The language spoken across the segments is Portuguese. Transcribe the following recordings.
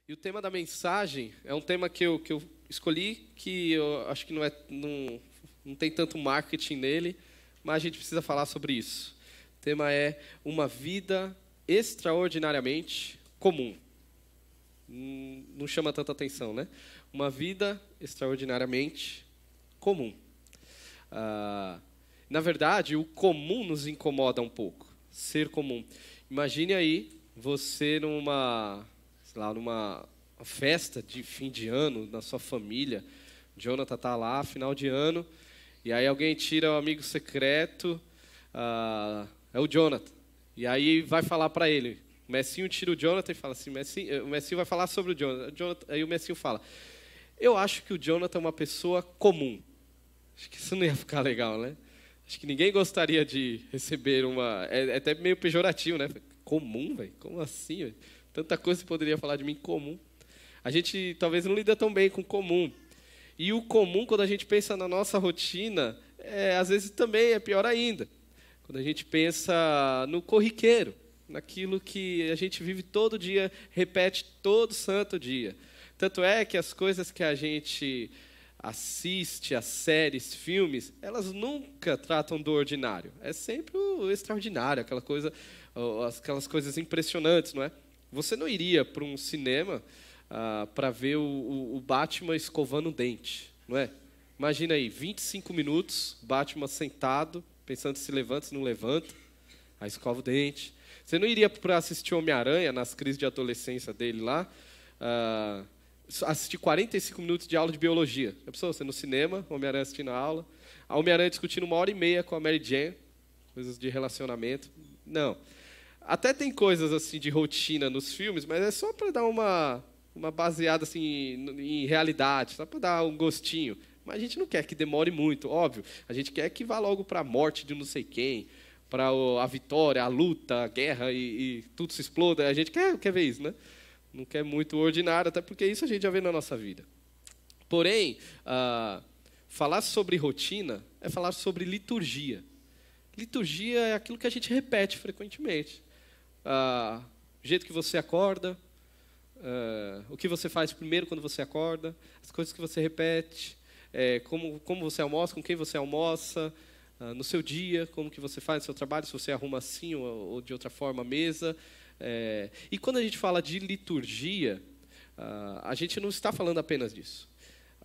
E o tema da mensagem é um tema que eu escolhi, que eu acho que não tem tanto marketing nele, mas a gente precisa falar sobre isso. O tema é uma vida extraordinariamente comum. Não chama tanta atenção, né? Uma vida extraordinariamente comum. Na verdade, o comum nos incomoda um pouco. Ser comum. Imagine aí você numa festa de fim de ano, na sua família. Jonathan está lá, final de ano, e aí alguém tira o amigo secreto, é o Jonathan. E aí vai falar para ele. O Messinho tira o Jonathan e fala assim, o Messinho vai falar sobre o Jonathan. Aí o Messinho fala, eu acho que o Jonathan é uma pessoa comum. Acho que isso não ia ficar legal, né? Acho que ninguém gostaria de receber uma... É até meio pejorativo, né? Comum, velho? Como assim, véio? Tanta coisa que poderia falar de mim comum. A gente talvez não lida tão bem com comum. E o comum, quando a gente pensa na nossa rotina, às vezes também é pior ainda. Quando a gente pensa no corriqueiro, naquilo que a gente vive todo dia, repete todo santo dia. Tanto é que as coisas que a gente assiste, as séries, filmes, elas nunca tratam do ordinário. É sempre o extraordinário, aquelas coisas impressionantes, não é? Você não iria para um cinema para ver o Batman escovando o dente, não é? Imagina aí, 25 minutos, Batman sentado, pensando se levanta, se não levanta, aí escova o dente. Você não iria para assistir Homem-Aranha, nas crises de adolescência dele lá, assistir 45 minutos de aula de biologia. Já pensou? Você no cinema, Homem-Aranha assistindo a aula, a Homem-Aranha discutindo 1h30 com a Mary Jane, coisas de relacionamento. Não. Até tem coisas assim de rotina nos filmes, mas é só para dar uma baseada assim, em realidade, só para dar um gostinho. Mas a gente não quer que demore muito, óbvio. A gente quer que vá logo para a morte de não sei quem, para a vitória, a luta, a guerra e tudo se exploda. A gente quer ver isso, né? Não quer muito ordinário, até porque isso a gente já vê na nossa vida. Porém, falar sobre rotina é falar sobre liturgia. Liturgia é aquilo que a gente repete frequentemente. O jeito que você acorda, o que você faz primeiro quando você acorda, as coisas que você repete, como você almoça, com quem você almoça, no seu dia, como que você faz no seu trabalho, se você arruma assim ou de outra forma a mesa. E quando a gente fala de liturgia, a gente não está falando apenas disso.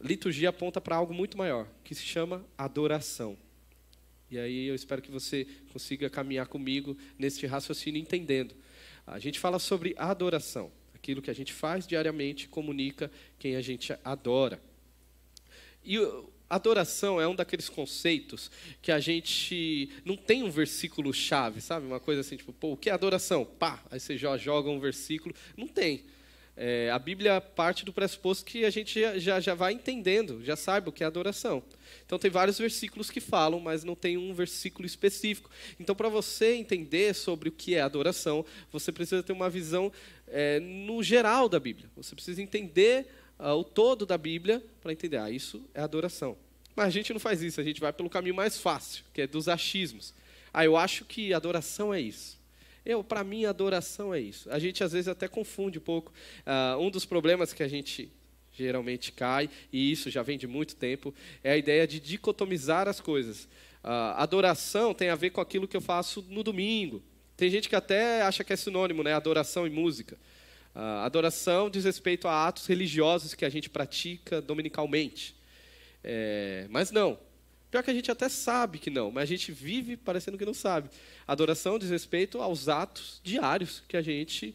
Liturgia aponta para algo muito maior, que se chama adoração. E aí eu espero que você consiga caminhar comigo neste raciocínio entendendo. A gente fala sobre adoração, aquilo que a gente faz diariamente comunica quem a gente adora. E adoração é um daqueles conceitos que a gente não tem um versículo chave, sabe? Uma coisa assim, tipo, o que é adoração? Pá, aí você já joga um versículo. Não tem. A Bíblia parte do pressuposto que a gente já vai entendendo, já sabe o que é adoração. Então, tem vários versículos que falam, mas não tem um versículo específico. Então, para você entender sobre o que é adoração, você precisa ter uma visão no geral da Bíblia. Você precisa entender o todo da Bíblia para entender, isso é adoração. Mas a gente não faz isso, a gente vai pelo caminho mais fácil, que é dos achismos. Eu acho que adoração é isso. Para mim, adoração é isso. A gente, às vezes, até confunde um pouco. Um dos problemas que a gente geralmente cai, e isso já vem de muito tempo, é a ideia de dicotomizar as coisas. Adoração tem a ver com aquilo que eu faço no domingo. Tem gente que até acha que é sinônimo, né? Adoração e música. Adoração diz respeito a atos religiosos que a gente pratica dominicalmente. Mas não. Pior que a gente até sabe que não, mas a gente vive parecendo que não sabe. Adoração diz respeito aos atos diários que a gente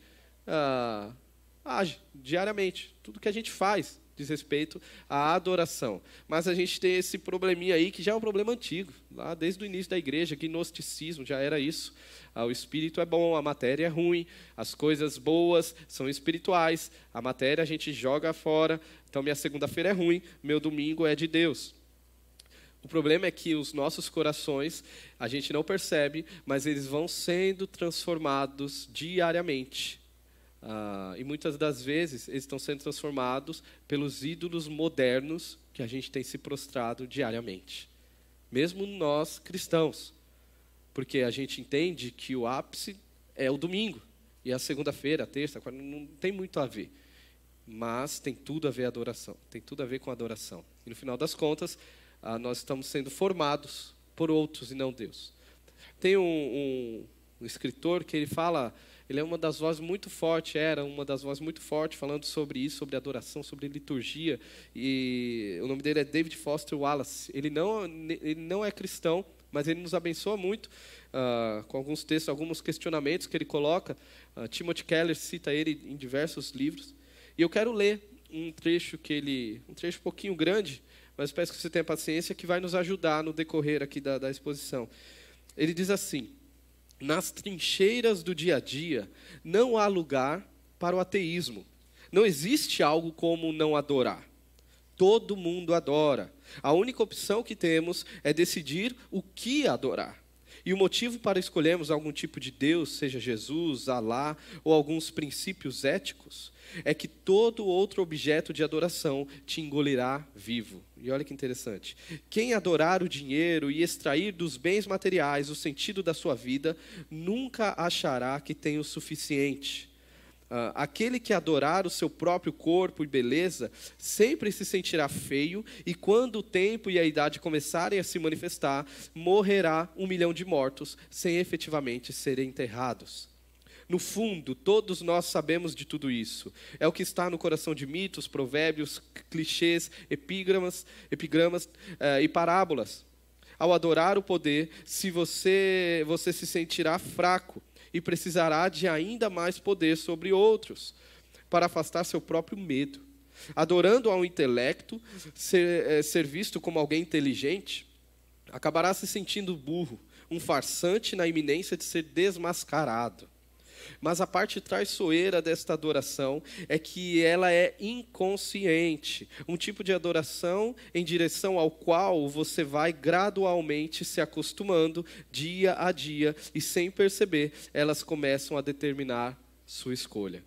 age diariamente. Tudo que a gente faz diz respeito à adoração. Mas a gente tem esse probleminha aí, que já é um problema antigo. Lá desde o início da igreja, gnosticismo, já era isso. O espírito é bom, a matéria é ruim. As coisas boas são espirituais. A matéria a gente joga fora. Então, minha segunda-feira é ruim, meu domingo é de Deus. O problema é que os nossos corações, a gente não percebe, mas eles vão sendo transformados diariamente. E muitas das vezes eles estão sendo transformados pelos ídolos modernos que a gente tem se prostrado diariamente. Mesmo nós cristãos. Porque a gente entende que o ápice é o domingo. E a segunda-feira, a terça, a quarta, não tem muito a ver. mas tem tudo a ver adoração, tem tudo a ver com adoração. E no final das contas, nós estamos sendo formados por outros e não Deus. Tem um escritor que ele fala, ele é uma das vozes muito fortes, era uma das vozes muito fortes falando sobre isso, sobre adoração, sobre liturgia, e o nome dele é David Foster Wallace. Ele não é cristão, mas ele nos abençoa muito com alguns textos, alguns questionamentos que ele coloca. Timothy Keller cita ele em diversos livros. E eu quero ler um trecho um trecho um pouquinho grande, mas peço que você tenha paciência, que vai nos ajudar no decorrer aqui da exposição. Ele diz assim: nas trincheiras do dia a dia, não há lugar para o ateísmo. Não existe algo como não adorar. Todo mundo adora. A única opção que temos é decidir o que adorar. E o motivo para escolhermos algum tipo de Deus, seja Jesus, Alá, ou alguns princípios éticos, é que todo outro objeto de adoração te engolirá vivo. E olha que interessante. Quem adorar o dinheiro e extrair dos bens materiais o sentido da sua vida, nunca achará que tem o suficiente. Aquele que adorar o seu próprio corpo e beleza, sempre se sentirá feio, e quando o tempo e a idade começarem a se manifestar, morrerá 1 milhão de mortos, sem efetivamente serem enterrados. No fundo, todos nós sabemos de tudo isso. É o que está no coração de mitos, provérbios, clichês, epigramas e parábolas. Ao adorar o poder, você se sentirá fraco e precisará de ainda mais poder sobre outros, para afastar seu próprio medo. Adorando ao intelecto, ser visto como alguém inteligente, acabará se sentindo burro, um farsante na iminência de ser desmascarado. Mas a parte traiçoeira desta adoração é que ela é inconsciente, um tipo de adoração em direção ao qual você vai gradualmente se acostumando dia a dia, e sem perceber, elas começam a determinar sua escolha.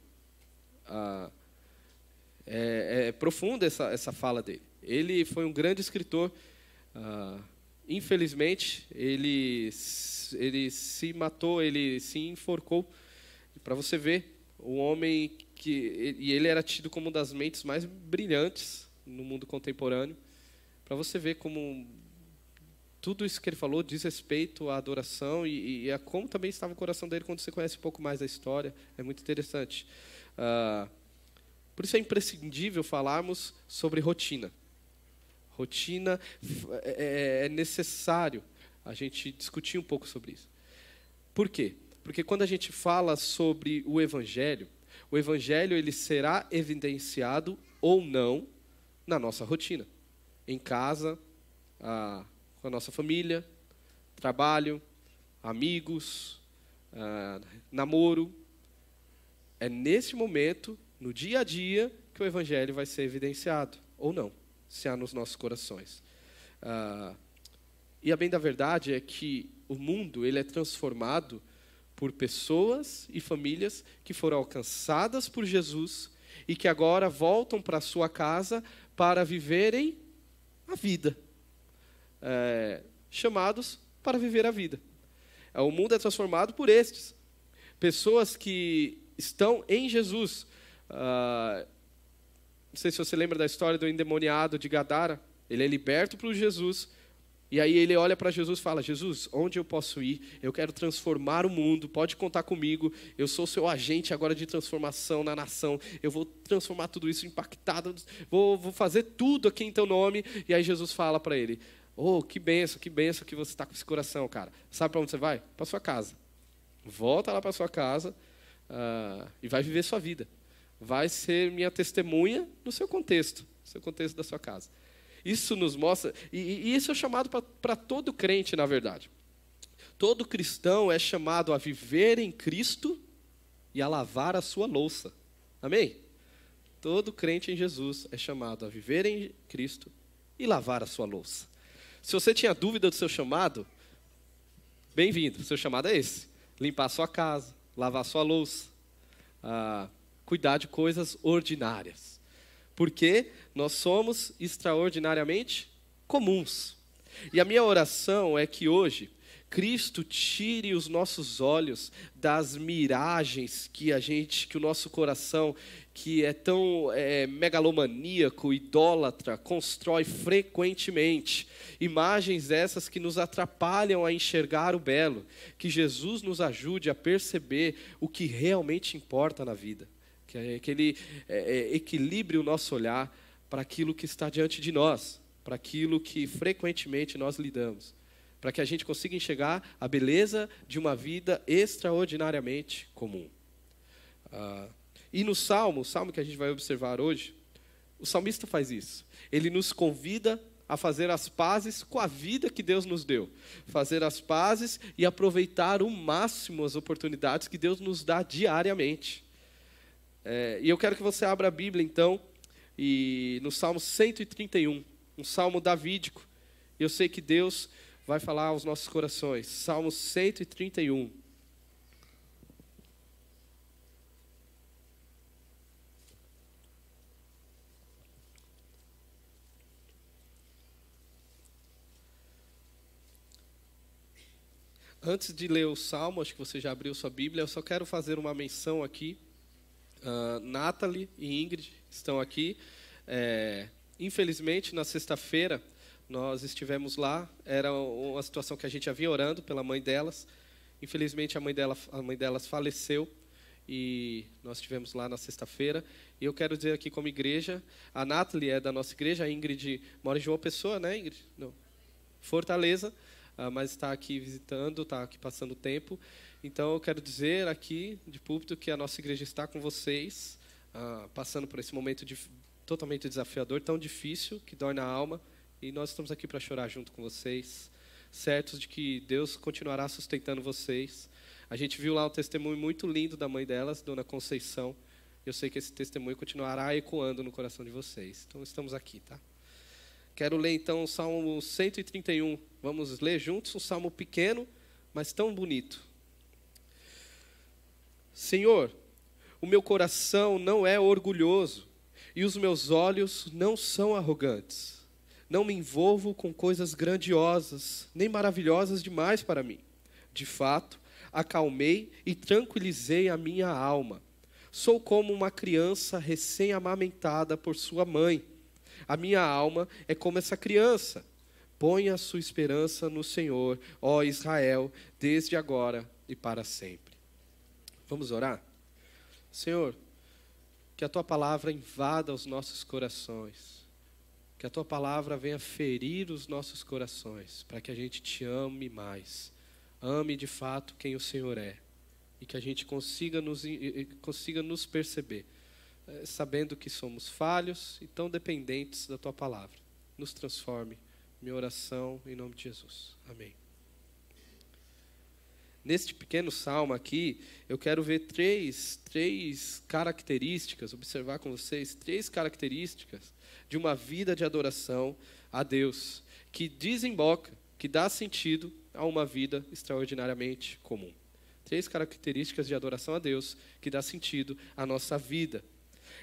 É profunda essa fala dele. Ele foi um grande escritor. Infelizmente, ele se matou, ele se enforcou. Para você ver, o homem e ele era tido como uma das mentes mais brilhantes no mundo contemporâneo. Para você ver como tudo isso que ele falou diz respeito à adoração e a como também estava o coração dele quando você conhece um pouco mais da história. É muito interessante. Por isso é imprescindível falarmos sobre rotina. Rotina, é necessário a gente discutir um pouco sobre isso. Por quê? Porque quando a gente fala sobre o Evangelho ele será evidenciado ou não na nossa rotina. Em casa, com a nossa família, trabalho, amigos, namoro. É nesse momento, no dia a dia, que o Evangelho vai ser evidenciado, ou não, se há nos nossos corações. E a bem da verdade é que o mundo ele é transformado por pessoas e famílias que foram alcançadas por Jesus e que agora voltam para a sua casa para viverem a vida. Chamados para viver a vida. O mundo é transformado por estes. Pessoas que estão em Jesus. Não sei se você lembra da história do endemoniado de Gadara. Ele é liberto por Jesus. E aí ele olha para Jesus e fala: Jesus, onde eu posso ir? Eu quero transformar o mundo, pode contar comigo. Eu sou seu agente agora de transformação na nação. Eu vou transformar tudo isso impactado. Vou fazer tudo aqui em teu nome. E aí Jesus fala para ele: oh, que benção que você está com esse coração, cara. Sabe para onde você vai? Para sua casa. Volta lá para sua casa e vai viver sua vida. Vai ser minha testemunha no seu contexto da sua casa. Isso nos mostra, e isso é chamado para todo crente, na verdade. Todo cristão é chamado a viver em Cristo e a lavar a sua louça. Amém? Todo crente em Jesus é chamado a viver em Cristo e lavar a sua louça. Se você tinha dúvida do seu chamado, bem-vindo. O seu chamado é esse: limpar a sua casa, lavar a sua louça, cuidar de coisas ordinárias. Porque nós somos extraordinariamente comuns. E a minha oração é que hoje, Cristo tire os nossos olhos das miragens que o nosso coração, que é tão megalomaníaco, idólatra, constrói frequentemente. Imagens essas que nos atrapalham a enxergar o belo. Que Jesus nos ajude a perceber o que realmente importa na vida. Que Ele equilibre o nosso olhar para aquilo que está diante de nós, para aquilo que frequentemente nós lidamos. Para que a gente consiga enxergar a beleza de uma vida extraordinariamente comum. E no Salmo, o Salmo que a gente vai observar hoje, o salmista faz isso. Ele nos convida a fazer as pazes com a vida que Deus nos deu. Fazer as pazes e aproveitar o máximo as oportunidades que Deus nos dá diariamente. E eu quero que você abra a Bíblia, então, e no Salmo 131, um salmo davídico. Eu sei que Deus vai falar aos nossos corações. Salmo 131. Antes de ler o Salmo, acho que você já abriu sua Bíblia, eu só quero fazer uma menção aqui. Nathalie e Ingrid estão aqui. Infelizmente, na sexta-feira, nós estivemos lá, era uma situação que a gente já vinha orando pela mãe delas. Infelizmente, a mãe delas faleceu e nós estivemos lá na sexta-feira. E eu quero dizer aqui como igreja, a Nathalie é da nossa igreja, a Ingrid mora em João Pessoa, né, Ingrid? Não. Fortaleza, mas está aqui visitando, está aqui passando tempo. Então, eu quero dizer aqui, de púlpito, que a nossa igreja está com vocês, passando por esse momento totalmente desafiador, tão difícil, que dói na alma. E nós estamos aqui para chorar junto com vocês, certos de que Deus continuará sustentando vocês. A gente viu lá um testemunho muito lindo da mãe delas, Dona Conceição. Eu sei que esse testemunho continuará ecoando no coração de vocês. Então, estamos aqui, tá? Quero ler, então, o Salmo 131. Vamos ler juntos, um salmo pequeno, mas tão bonito. Senhor, o meu coração não é orgulhoso e os meus olhos não são arrogantes. Não me envolvo com coisas grandiosas, nem maravilhosas demais para mim. De fato, acalmei e tranquilizei a minha alma. Sou como uma criança recém-amamentada por sua mãe. A minha alma é como essa criança. Ponha a sua esperança no Senhor, ó Israel, desde agora e para sempre. Vamos orar? Senhor, que a Tua palavra invada os nossos corações. Que a Tua palavra venha ferir os nossos corações, para que a gente Te ame mais. Ame de fato quem o Senhor é. E que a gente consiga nos perceber, sabendo que somos falhos e tão dependentes da Tua palavra. Nos transforme. Minha oração em nome de Jesus. Amém. Neste pequeno salmo aqui, eu quero ver três características, observar com vocês, 3 características de uma vida de adoração a Deus, que desemboca, que dá sentido a uma vida extraordinariamente comum. 3 características de adoração a Deus, que dá sentido à nossa vida.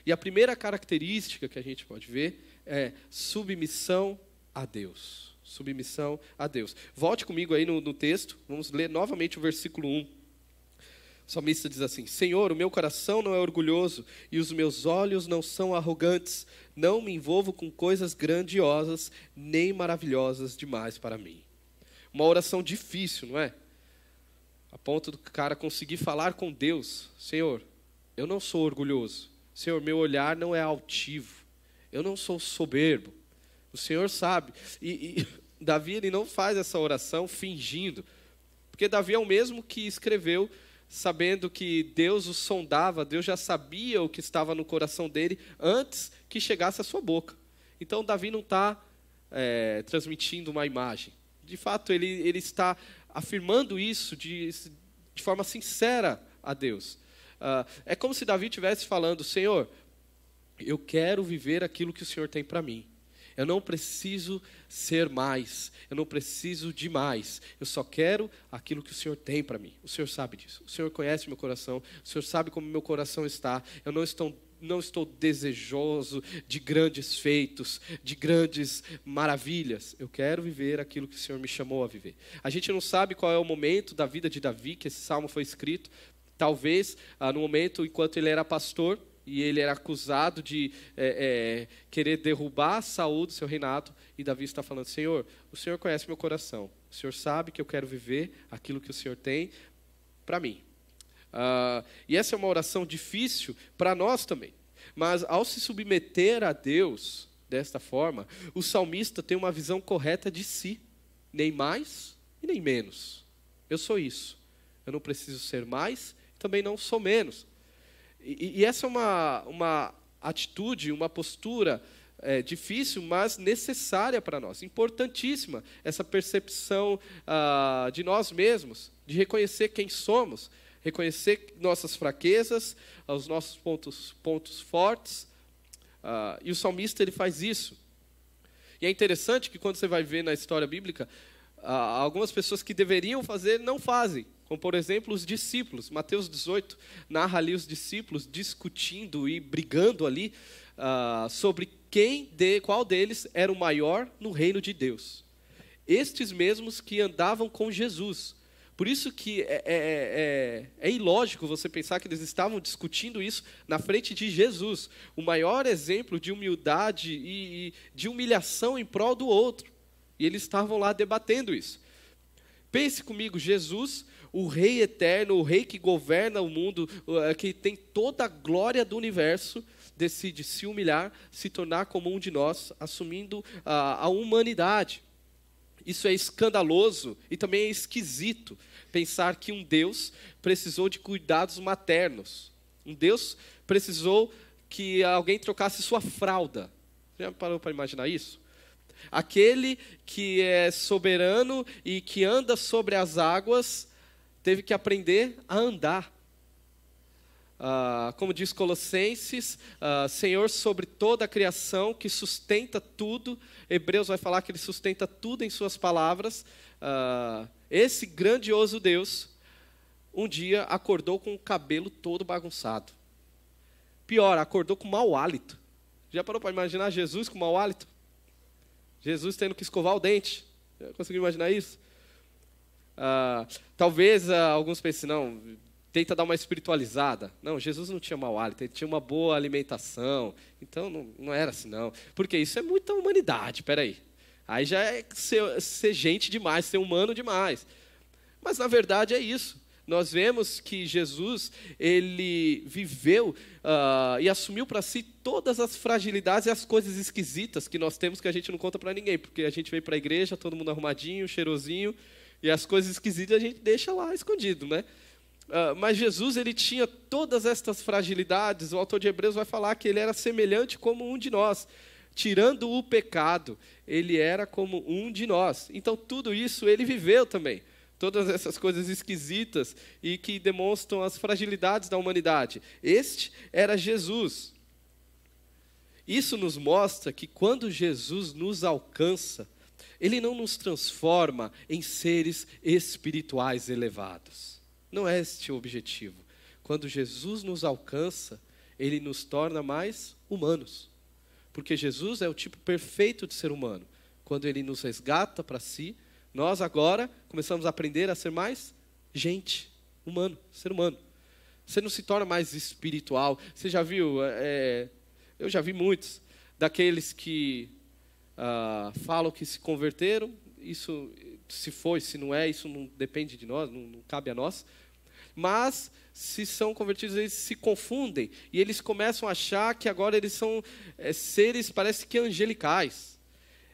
E a primeira característica que a gente pode ver é submissão a Deus. Submissão a Deus. Volte comigo aí no texto, vamos ler novamente o versículo 1. O salmista diz assim: Senhor, o meu coração não é orgulhoso e os meus olhos não são arrogantes. Não me envolvo com coisas grandiosas nem maravilhosas demais para mim. Uma oração difícil, não é? A ponto do cara conseguir falar com Deus: Senhor, eu não sou orgulhoso. Senhor, meu olhar não é altivo. Eu não sou soberbo. O Senhor sabe. E Davi, ele não faz essa oração fingindo. Porque Davi é o mesmo que escreveu sabendo que Deus o sondava, Deus já sabia o que estava no coração dele antes que chegasse à sua boca. Então, Davi não está transmitindo uma imagem. De fato, ele está afirmando isso de forma sincera a Deus. É como se Davi estivesse falando: Senhor, eu quero viver aquilo que o Senhor tem para mim. Eu não preciso ser mais, eu não preciso de mais. Eu só quero aquilo que o Senhor tem para mim. O Senhor sabe disso. O Senhor conhece meu coração, o Senhor sabe como meu coração está. Eu não estou não estou desejoso de grandes feitos, de grandes maravilhas. Eu quero viver aquilo que o Senhor me chamou a viver. A gente não sabe qual é o momento da vida de Davi que esse salmo foi escrito. Talvez no momento enquanto ele era pastor e ele era acusado de querer derrubar Saul do seu reinado. E Davi está falando: Senhor, o Senhor conhece meu coração. O Senhor sabe que eu quero viver aquilo que o Senhor tem para mim. E essa é uma oração difícil para nós também. Mas ao se submeter a Deus desta forma, o salmista tem uma visão correta de si. Nem mais e nem menos. Eu sou isso. Eu não preciso ser mais, também não sou menos. E essa é uma atitude, uma postura difícil, mas necessária para nós. Importantíssima essa percepção de nós mesmos, de reconhecer quem somos, reconhecer nossas fraquezas, os nossos pontos fortes. E o salmista ele faz isso. E é interessante que quando você vai ver na história bíblica, algumas pessoas que deveriam fazer não fazem. Como, por exemplo, os discípulos. Mateus 18 narra ali os discípulos discutindo e brigando ali sobre qual deles era o maior no reino de Deus. Estes mesmos que andavam com Jesus. Por isso que é ilógico você pensar que eles estavam discutindo isso na frente de Jesus, o maior exemplo de humildade e de humilhação em prol do outro. E eles estavam lá debatendo isso. Pense comigo, Jesus, o Rei eterno, o Rei que governa o mundo, que tem toda a glória do universo, decide se humilhar, se tornar como um de nós, assumindo a humanidade. Isso é escandaloso e também é esquisito pensar que um Deus precisou de cuidados maternos. Um Deus precisou que alguém trocasse sua fralda. Já parou para imaginar isso? Aquele que é soberano e que anda sobre as águas teve que aprender a andar. Como diz Colossenses, Senhor sobre toda a criação, que sustenta tudo. Hebreus vai falar que Ele sustenta tudo em suas palavras. Esse grandioso Deus, um dia acordou com o cabelo todo bagunçado. Pior, acordou com mau hálito. Já parou para imaginar Jesus com mau hálito? Jesus tendo que escovar o dente. Já conseguiu imaginar isso? Talvez alguns pensem, não, tenta dar uma espiritualizada. Não, Jesus não tinha mau hálito, ele tinha uma boa alimentação. Então não era assim, não. Porque isso é muita humanidade, peraí. Aí já é ser gente demais, ser humano demais. Mas na verdade é isso. Nós vemos que Jesus, ele viveu e assumiu para si todas as fragilidades e as coisas esquisitas que nós temos que a gente não conta para ninguém. Porque a gente vem para a igreja, todo mundo arrumadinho, cheirosinho, e as coisas esquisitas a gente deixa lá escondido, né? Mas Jesus, ele tinha todas estas fragilidades. O autor de Hebreus vai falar que ele era semelhante como um de nós. Tirando o pecado, ele era como um de nós. Então, tudo isso ele viveu também. Todas essas coisas esquisitas e que demonstram as fragilidades da humanidade. Este era Jesus. Isso nos mostra que quando Jesus nos alcança, Ele não nos transforma em seres espirituais elevados. Não é este o objetivo. Quando Jesus nos alcança, Ele nos torna mais humanos. Porque Jesus é o tipo perfeito de ser humano. Quando Ele nos resgata para si, nós agora começamos a aprender a ser mais gente, humano, ser humano. Você não se torna mais espiritual. Você já viu, eu já vi muitos, daqueles que falam que se converteram. Isso, se foi, se não é, isso não depende de nós, não cabe a nós. Mas, se são convertidos, eles se confundem. E eles começam a achar que agora eles são seres, parece que angelicais.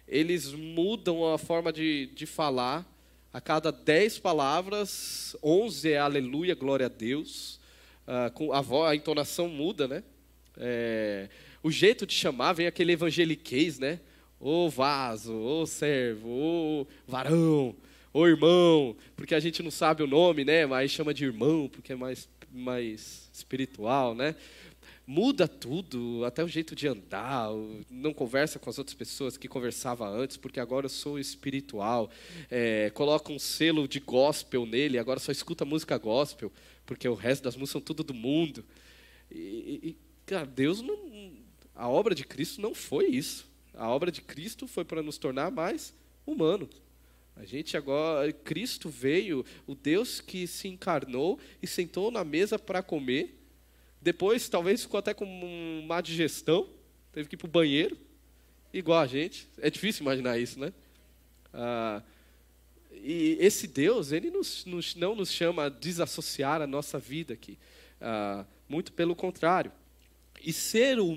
Eles mudam a forma de falar. A cada 10 palavras, 11 é aleluia, glória a Deus. A entonação muda, né? O jeito de chamar, vem aquele evangeliquez, né? Ô vaso, ô servo, ô varão, ô irmão. Porque a gente não sabe o nome, né? Mas chama de irmão, porque é mais espiritual, né? Muda tudo, até o jeito de andar, não conversa com as outras pessoas que conversava antes, porque agora eu sou espiritual. Coloca um selo de gospel nele, agora só escuta música gospel, porque o resto das músicas são tudo do mundo. Cara, Deus não, a obra de Cristo não foi isso. A obra de Cristo foi para nos tornar mais humanos. A gente agora, Cristo veio, o Deus que se encarnou e sentou na mesa para comer. Depois, talvez, ficou até com uma má digestão, teve que ir para o banheiro, igual a gente. É difícil imaginar isso, né? E esse Deus, ele não nos chama a desassociar a nossa vida aqui. Muito pelo contrário. E ser um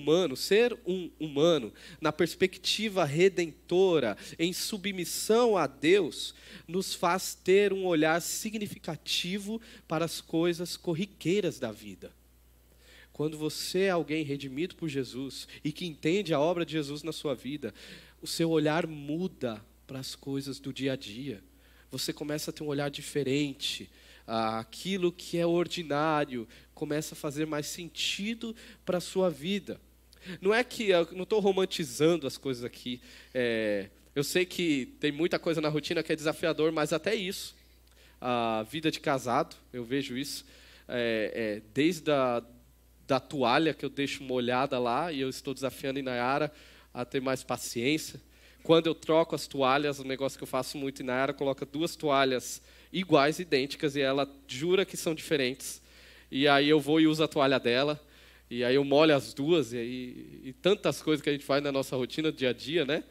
humano, na perspectiva redentora, em submissão a Deus, nos faz ter um olhar significativo para as coisas corriqueiras da vida. Quando você é alguém redimido por Jesus e que entende a obra de Jesus na sua vida, o seu olhar muda para as coisas do dia a dia. Você começa a ter um olhar diferente. Aquilo que é ordinário começa a fazer mais sentido para a sua vida. Não é que eu não estou romantizando as coisas aqui. Eu sei que tem muita coisa na rotina que é desafiador, mas até isso, a vida de casado, eu vejo isso, desde da toalha que eu deixo molhada lá e eu estou desafiando a Inayara a ter mais paciência. Quando eu troco as toalhas, um negócio que eu faço muito, Inayara coloca 2 toalhas iguais, idênticas, e ela jura que são diferentes. E aí eu vou e uso a toalha dela, e aí eu molho as 2, e tantas coisas que a gente faz na nossa rotina do dia a dia, né?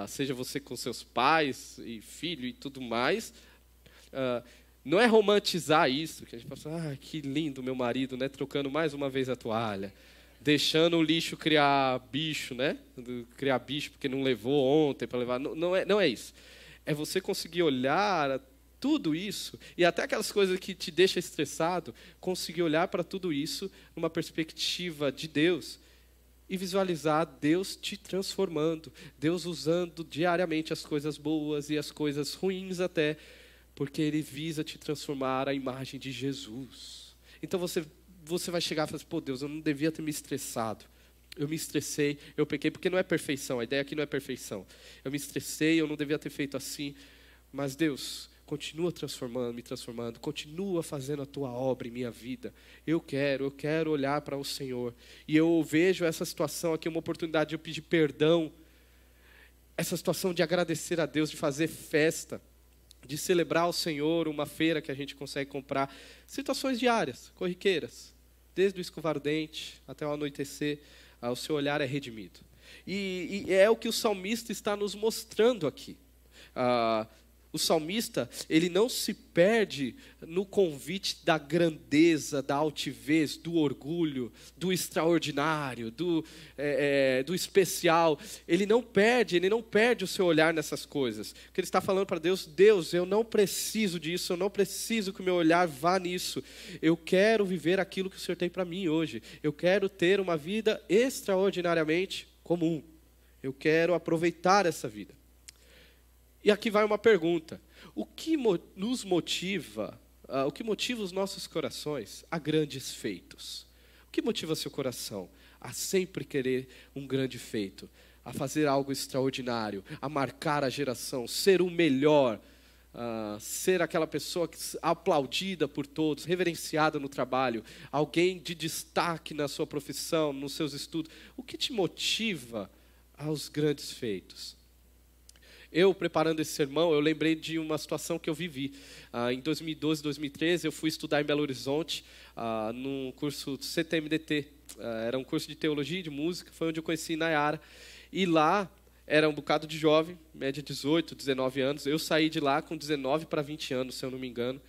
Seja você com seus pais e filho e tudo mais. Não é romantizar isso, que a gente fala, que lindo meu marido, né? Trocando mais uma vez a toalha, deixando o lixo criar bicho, né? Criar bicho porque não levou ontem para levar. Não é isso. É você conseguir olhar tudo isso, e até aquelas coisas que te deixam estressado, conseguir olhar para tudo isso numa perspectiva de Deus e visualizar Deus te transformando, Deus usando diariamente as coisas boas e as coisas ruins até, porque Ele visa te transformar à imagem de Jesus. Então você vai chegar e falar assim, pô, Deus, eu não devia ter me estressado. Eu me estressei, eu pequei, porque não é perfeição, a ideia aqui não é perfeição. Eu me estressei, eu não devia ter feito assim, mas Deus, continua me transformando, continua fazendo a tua obra em minha vida. Eu quero olhar para o Senhor. E eu vejo essa situação aqui, uma oportunidade de eu pedir perdão, essa situação de agradecer a Deus, de fazer festa, de celebrar ao Senhor, uma feira que a gente consegue comprar, situações diárias, corriqueiras, desde o escovar o dente até o anoitecer, o seu olhar é redimido. E é o que o salmista está nos mostrando aqui. O salmista, ele não se perde no convite da grandeza, da altivez, do orgulho, do extraordinário, do especial. Ele não perde o seu olhar nessas coisas. Porque ele está falando para Deus, Deus, eu não preciso disso, eu não preciso que o meu olhar vá nisso. Eu quero viver aquilo que o Senhor tem para mim hoje. Eu quero ter uma vida extraordinariamente comum. Eu quero aproveitar essa vida. E aqui vai uma pergunta. O que nos motiva, o que motiva os nossos corações a grandes feitos? O que motiva seu coração a sempre querer um grande feito? A fazer algo extraordinário, a marcar a geração, ser o melhor, ser aquela pessoa aplaudida por todos, reverenciada no trabalho, alguém de destaque na sua profissão, nos seus estudos. O que te motiva aos grandes feitos? Eu, preparando esse sermão, eu lembrei de uma situação que eu vivi. Em 2012, 2013, eu fui estudar em Belo Horizonte, num curso CTMDT. Era um curso de teologia e de música, foi onde eu conheci Inayara. E lá, era um bocado de jovem, média 18, 19 anos. Eu saí de lá com 19 para 20 anos, se eu não me engano,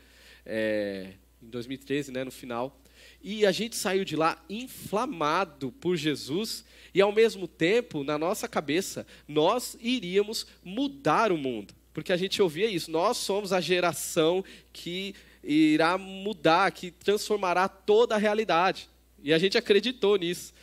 em 2013, né, no final. E a gente saiu de lá inflamado por Jesus e, ao mesmo tempo, na nossa cabeça, nós iríamos mudar o mundo. Porque a gente ouvia isso, nós somos a geração que irá mudar, que transformará toda a realidade. E a gente acreditou nisso.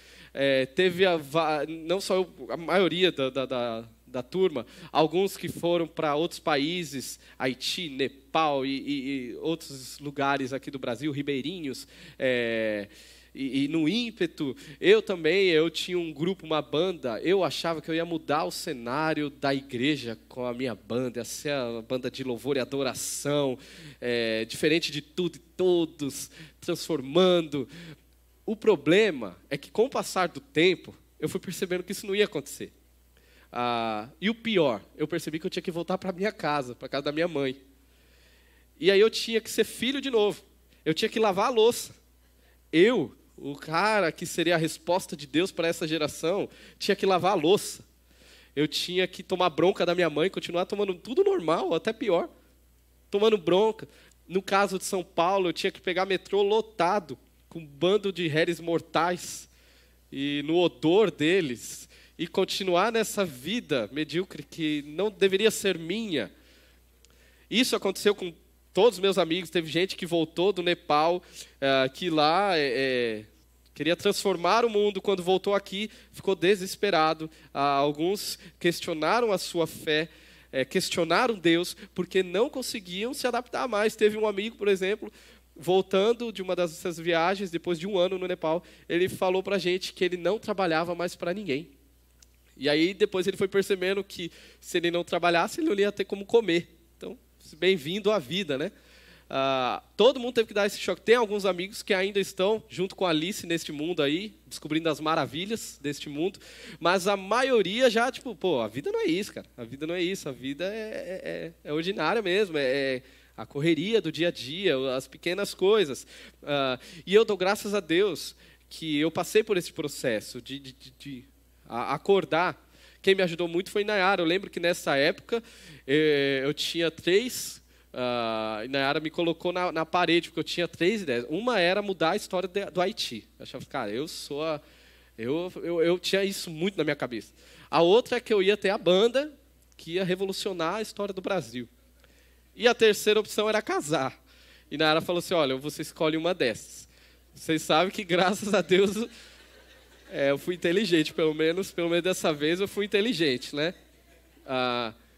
Não só a maioria da turma, alguns que foram para outros países, Haiti, Nepal e outros lugares aqui do Brasil, ribeirinhos, e no ímpeto, eu tinha um grupo, uma banda, eu achava que eu ia mudar o cenário da igreja com a minha banda, ia ser a banda de louvor e adoração, diferente de tudo e todos, transformando. O problema é que, com o passar do tempo, eu fui percebendo que isso não ia acontecer. E o pior, eu percebi que eu tinha que voltar para minha casa, para a casa da minha mãe. E aí eu tinha que ser filho de novo. Eu tinha que lavar a louça. Eu, o cara que seria a resposta de Deus para essa geração, tinha que lavar a louça. Eu tinha que tomar bronca da minha mãe, continuar tomando tudo normal, até pior. Tomando bronca. No caso de São Paulo, eu tinha que pegar metrô lotado, com um bando de réis mortais, e no odor deles, e continuar nessa vida medíocre que não deveria ser minha. Isso aconteceu com todos os meus amigos. Teve gente que voltou do Nepal, que lá queria transformar o mundo. Quando voltou aqui, ficou desesperado. Alguns questionaram a sua fé, questionaram Deus, porque não conseguiam se adaptar mais. Teve um amigo, por exemplo, voltando de uma dessas viagens, depois de um ano no Nepal, ele falou para a gente que ele não trabalhava mais para ninguém. E aí, depois ele foi percebendo que, se ele não trabalhasse, ele não ia ter como comer. Então, bem-vindo à vida, né? Todo mundo teve que dar esse choque. Tem alguns amigos que ainda estão, junto com a Alice, neste mundo aí, descobrindo as maravilhas deste mundo, mas a maioria já, a vida não é isso, cara. A vida não é isso, a vida é ordinária mesmo, é a correria do dia a dia, as pequenas coisas. E eu dou graças a Deus que eu passei por esse processo de acordar. Quem me ajudou muito foi Nayara. Eu lembro que nessa época eu tinha 3... e Nayara me colocou na parede, porque eu tinha 3 ideias. Uma era mudar a história do Haiti. Eu achava, cara, eu tinha isso muito na minha cabeça. A outra é que eu ia ter a banda que ia revolucionar a história do Brasil. E a terceira opção era casar. E Nayara falou assim, olha, você escolhe uma dessas. Vocês sabem que, graças a Deus, eu fui inteligente, pelo menos dessa vez eu fui inteligente, né?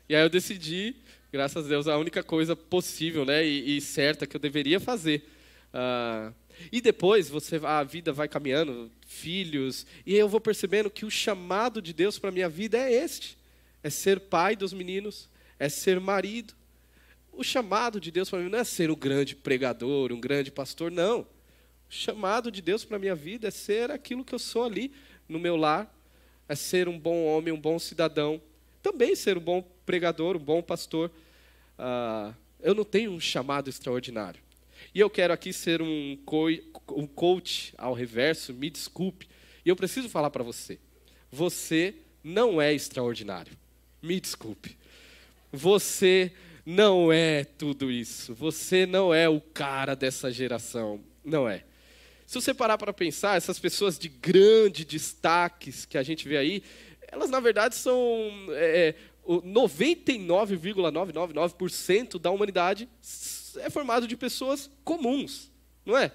E aí eu decidi, graças a Deus, a única coisa possível, né, e certa que eu deveria fazer. E depois a vida vai caminhando, filhos, e eu vou percebendo que o chamado de Deus para a minha vida é este. É ser pai dos meninos, é ser marido. O chamado de Deus para mim não é ser um grande pregador, um grande pastor, não. O chamado de Deus para a minha vida é ser aquilo que eu sou ali no meu lar, é ser um bom homem, um bom cidadão, também ser um bom pregador, um bom pastor. Eu não tenho um chamado extraordinário. E eu quero aqui ser um coach ao reverso, me desculpe. E eu preciso falar para você, você não é extraordinário. Me desculpe. Você não é tudo isso. Você não é o cara dessa geração. Não é. Se você parar para pensar, essas pessoas de grande destaques que a gente vê aí, elas, na verdade, são 99,999% da humanidade é formado de pessoas comuns, não é?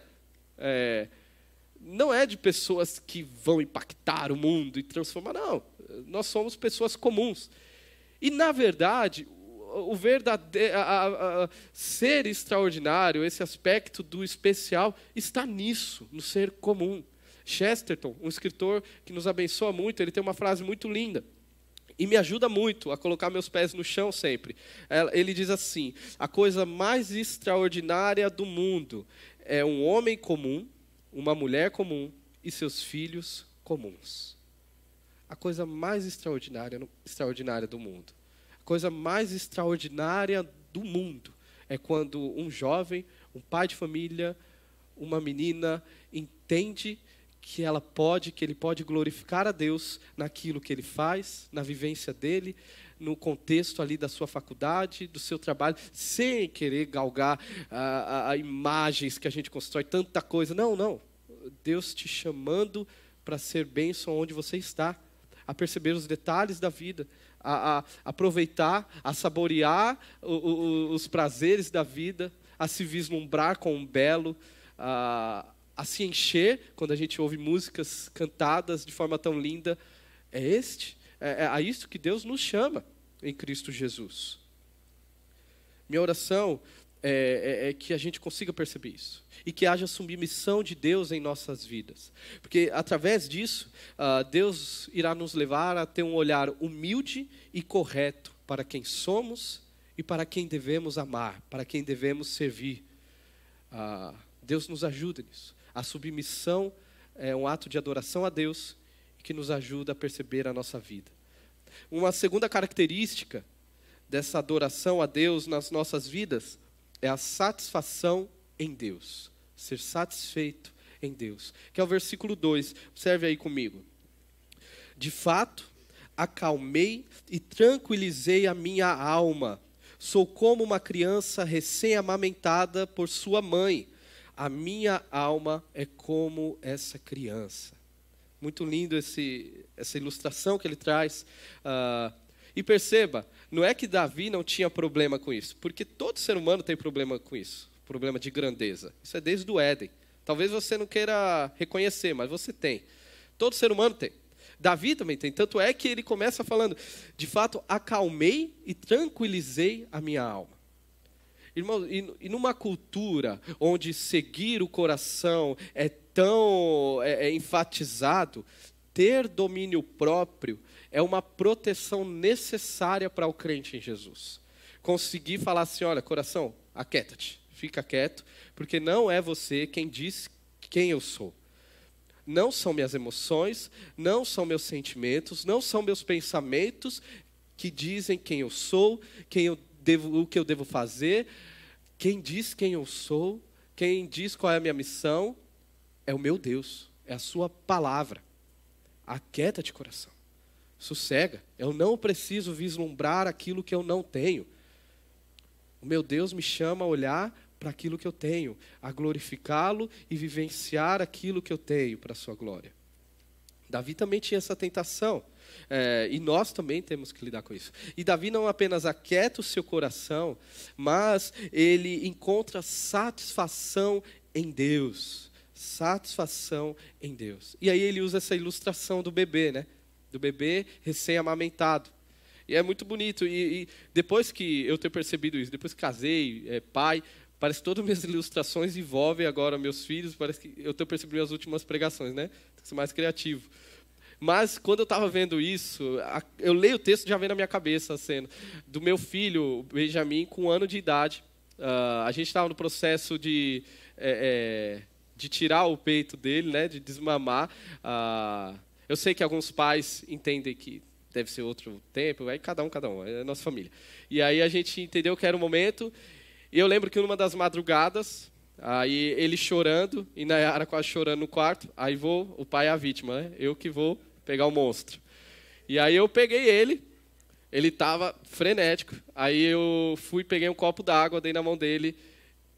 Não é de pessoas que vão impactar o mundo e transformar, não. Nós somos pessoas comuns. E, na verdade, o verdadeiro ser extraordinário, esse aspecto do especial, está nisso, no ser comum. Chesterton, um escritor que nos abençoa muito, ele tem uma frase muito linda e me ajuda muito a colocar meus pés no chão sempre. Ele diz assim: a coisa mais extraordinária do mundo é um homem comum, uma mulher comum e seus filhos comuns. A coisa mais extraordinária do mundo. A coisa mais extraordinária do mundo é quando um jovem, um pai de família, uma menina entende que ele pode glorificar a Deus naquilo que ele faz, na vivência dele, no contexto ali da sua faculdade, do seu trabalho, sem querer galgar imagens que a gente constrói, tanta coisa. Não. Deus te chamando para ser bênção onde você está, a perceber os detalhes da vida, a aproveitar, a saborear os prazeres da vida, a se vislumbrar com um belo, a se encher quando a gente ouve músicas cantadas de forma tão linda. É a isso que Deus nos chama em Cristo Jesus. Minha oração é que a gente consiga perceber isso e que haja submissão de Deus em nossas vidas, porque através disso Deus irá nos levar a ter um olhar humilde e correto para quem somos e para quem devemos amar, para quem devemos servir. Deus nos ajuda nisso. A submissão é um ato de adoração a Deus que nos ajuda a perceber a nossa vida. Uma segunda característica dessa adoração a Deus nas nossas vidas é a satisfação em Deus. Ser satisfeito em Deus. Que é o versículo 2. Observe aí comigo. De fato, acalmei e tranquilizei a minha alma. Sou como uma criança recém-amamentada por sua mãe. A minha alma é como essa criança. Muito lindo essa ilustração que ele traz. E perceba, não é que Davi não tinha problema com isso, porque todo ser humano tem problema com isso, problema de grandeza. Isso é desde o Éden. Talvez você não queira reconhecer, mas você tem. Todo ser humano tem. Davi também tem. Tanto é que ele começa falando, de fato, acalmei e tranquilizei a minha alma. Irmão, e numa cultura onde seguir o coração é tão enfatizado, ter domínio próprio é uma proteção necessária para o crente em Jesus. Conseguir falar assim, olha, coração, aquieta-te, fica quieto, porque não é você quem diz quem eu sou. Não são minhas emoções, não são meus sentimentos, não são meus pensamentos que dizem quem eu sou, o que eu devo fazer. Quem diz quem eu sou, quem diz qual é a minha missão, é o meu Deus, é a sua palavra. Aquieta-te, coração. Sossega. Eu não preciso vislumbrar aquilo que eu não tenho. O meu Deus me chama a olhar para aquilo que eu tenho, a glorificá-lo e vivenciar aquilo que eu tenho para a sua glória. Davi também tinha essa tentação, e nós também temos que lidar com isso. E Davi não apenas aquieta o seu coração, mas ele encontra satisfação em Deus. Satisfação em Deus. E aí ele usa essa ilustração do bebê, né? Do bebê recém-amamentado. E é muito bonito. E depois que eu tenho percebido isso, depois que casei, pai, parece que todas as minhas ilustrações envolvem agora meus filhos. Parece que eu tenho percebido as últimas pregações, né? Tem que ser mais criativo. Mas quando eu estava vendo isso, eu leio o texto e já vem na minha cabeça a cena do meu filho, Benjamin, com 1 ano de idade. A gente estava no processo de tirar o peito dele, né? De desmamar. Eu sei que alguns pais entendem que deve ser outro tempo, aí cada um, é a nossa família. E aí a gente entendeu que era o momento, e eu lembro que numa das madrugadas, aí ele chorando, e Nayara quase chorando no quarto, aí o pai é a vítima, né? Eu que vou pegar o monstro. E aí eu peguei ele estava frenético, aí eu peguei um copo d'água, dei na mão dele,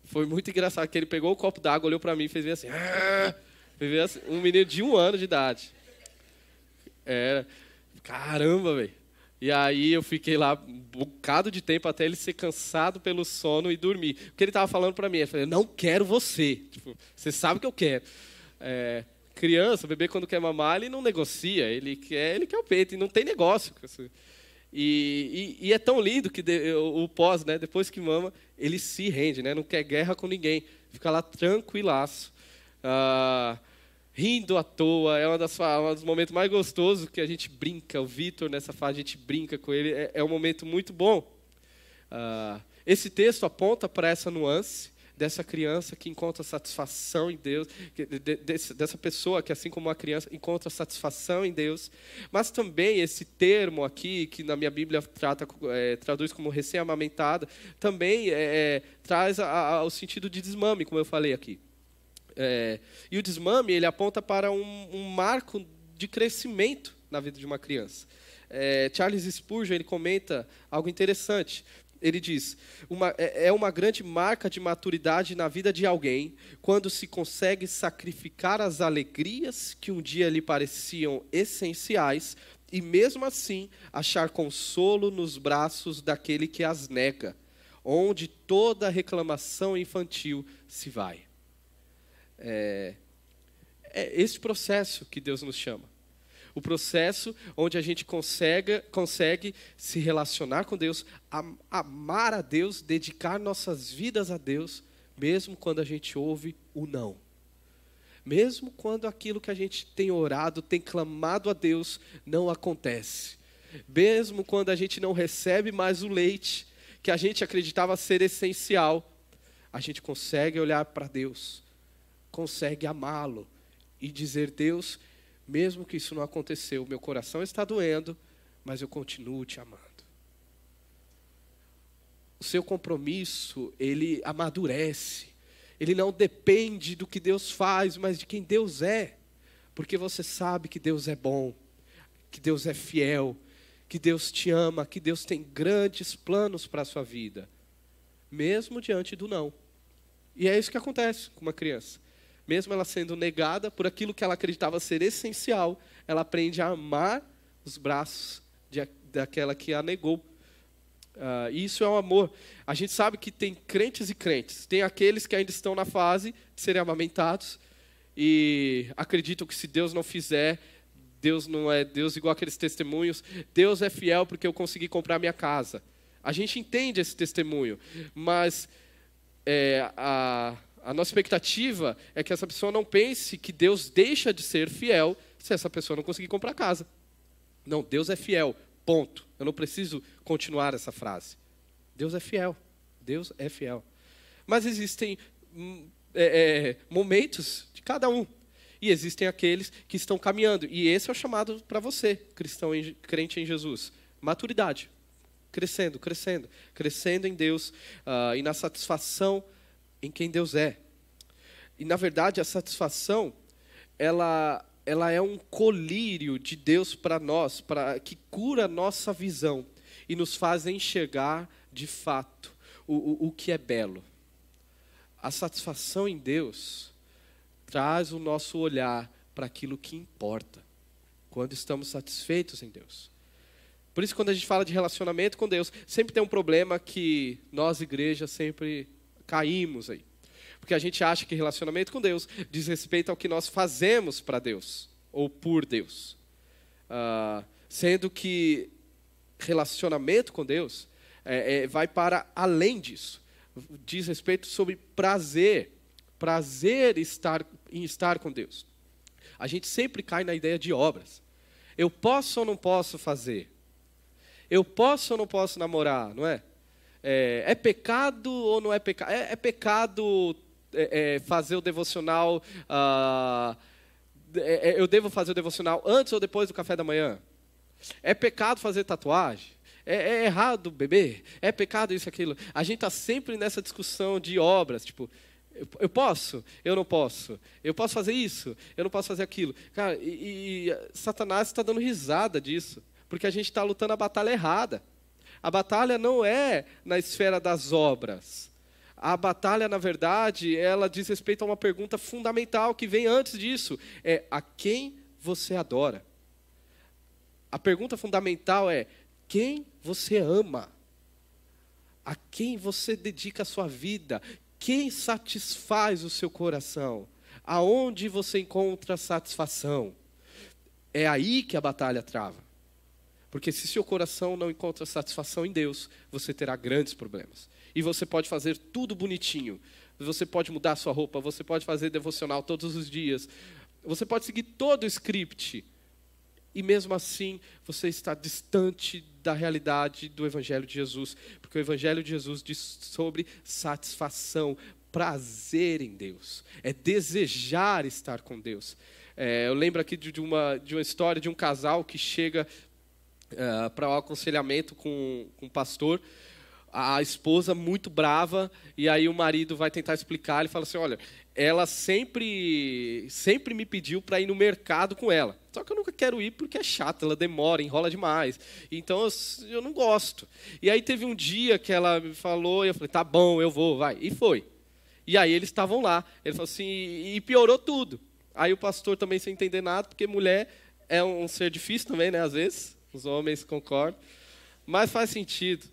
foi muito engraçado, que ele pegou o copo d'água, olhou para mim e fez assim, um menino de 1 ano de idade. Caramba, velho. E aí eu fiquei lá um bocado de tempo até ele ser cansado pelo sono e dormir. O que ele estava falando para mim, ele falou, eu não quero você. Tipo, você sabe o que eu quero. Criança, bebê quando quer mamar, ele não negocia, ele quer o peito, e não tem negócio. E é tão lindo que o pós, né, depois que mama, ele se rende, né, não quer guerra com ninguém. Fica lá tranquilaço. Rindo à toa, é um dos momentos mais gostosos que a gente brinca. O Vitor, nessa fase, a gente brinca com ele. É um momento muito bom. Esse texto aponta para essa nuance dessa criança que encontra satisfação em Deus, dessa pessoa que, assim como a criança, encontra satisfação em Deus. Mas também esse termo aqui, que na minha Bíblia traduz como recém-amamentada, também traz o sentido de desmame, como eu falei aqui. E o desmame, ele aponta para um marco de crescimento na vida de uma criança. Charles Spurgeon, ele comenta algo interessante. Ele diz, é uma grande marca de maturidade na vida de alguém quando se consegue sacrificar as alegrias que um dia lhe pareciam essenciais e, mesmo assim, achar consolo nos braços daquele que as nega, onde toda reclamação infantil se vai. É esse processo que Deus nos chama. O processo onde a gente consegue se relacionar com Deus, amar a Deus, dedicar nossas vidas a Deus, mesmo quando a gente ouve o não. Mesmo quando aquilo que a gente tem orado, tem clamado a Deus, não acontece. Mesmo quando a gente não recebe mais o leite que a gente acreditava ser essencial, a gente consegue olhar para Deus, consegue amá-lo e dizer: Deus, mesmo que isso não aconteceu, meu coração está doendo, mas eu continuo te amando. O seu compromisso, ele amadurece. Ele não depende do que Deus faz, mas de quem Deus é. Porque você sabe que Deus é bom, que Deus é fiel, que Deus te ama, que Deus tem grandes planos para a sua vida, mesmo diante do não. E é isso que acontece com uma criança. Mesmo ela sendo negada por aquilo que ela acreditava ser essencial, ela aprende a amar os braços daquela que a negou. Isso é um amor. A gente sabe que tem crentes e crentes. Tem aqueles que ainda estão na fase de serem amamentados e acreditam que se Deus não fizer, Deus não é Deus, igual aqueles testemunhos. Deus é fiel porque eu consegui comprar minha casa. A gente entende esse testemunho, mas a nossa expectativa é que essa pessoa não pense que Deus deixa de ser fiel se essa pessoa não conseguir comprar casa. Não, Deus é fiel, ponto. Eu não preciso continuar essa frase. Deus é fiel. Deus é fiel. Mas existem momentos de cada um. E existem aqueles que estão caminhando. E esse é o chamado para você, cristão, crente em Jesus. Maturidade. Crescendo, crescendo. Crescendo em Deus e na satisfação em quem Deus é. E, na verdade, a satisfação, ela é um colírio de Deus para nós, que cura a nossa visão e nos faz enxergar, de fato, o que é belo. A satisfação em Deus traz o nosso olhar para aquilo que importa, quando estamos satisfeitos em Deus. Por isso, quando a gente fala de relacionamento com Deus, sempre tem um problema que nós, igreja, sempre caímos aí. Porque a gente acha que relacionamento com Deus diz respeito ao que nós fazemos para Deus, ou por Deus. Sendo que relacionamento com Deus vai para além disso. Diz respeito sobre prazer em estar com Deus. A gente sempre cai na ideia de obras. Eu posso ou não posso fazer? Eu posso ou não posso namorar, não é? É pecado ou não é pecado? É pecado fazer o devocional, eu devo fazer o devocional antes ou depois do café da manhã? É pecado fazer tatuagem? É errado beber? É pecado isso e aquilo? A gente está sempre nessa discussão de obras, tipo, eu posso? Eu não posso? Eu posso fazer isso? Eu não posso fazer aquilo? Cara, e Satanás está dando risada disso, porque a gente está lutando a batalha errada. A batalha não é na esfera das obras. A batalha, na verdade, ela diz respeito a uma pergunta fundamental que vem antes disso. É: a quem você adora? A pergunta fundamental é: quem você ama? A quem você dedica a sua vida? Quem satisfaz o seu coração? Aonde você encontra satisfação? É aí que a batalha trava. Porque se seu coração não encontra satisfação em Deus, você terá grandes problemas. E você pode fazer tudo bonitinho. Você pode mudar a sua roupa, você pode fazer devocional todos os dias. Você pode seguir todo o script. E mesmo assim, você está distante da realidade do Evangelho de Jesus. Porque o Evangelho de Jesus diz sobre satisfação, prazer em Deus. É desejar estar com Deus. Eu lembro aqui de uma história de um casal que chega para o aconselhamento com um pastor. A esposa muito brava, e aí o marido vai tentar explicar, ele fala assim: olha, ela sempre me pediu para ir no mercado com ela, só que eu nunca quero ir porque é chato, ela demora, enrola demais, então eu não gosto. E aí teve um dia que ela me falou, e eu falei: tá bom, eu vou, vai, e foi. E aí eles estavam lá, ele falou assim, e piorou tudo. Aí o pastor também sem entender nada, porque mulher é um ser difícil também, né, às vezes, os homens concordam, mas faz sentido.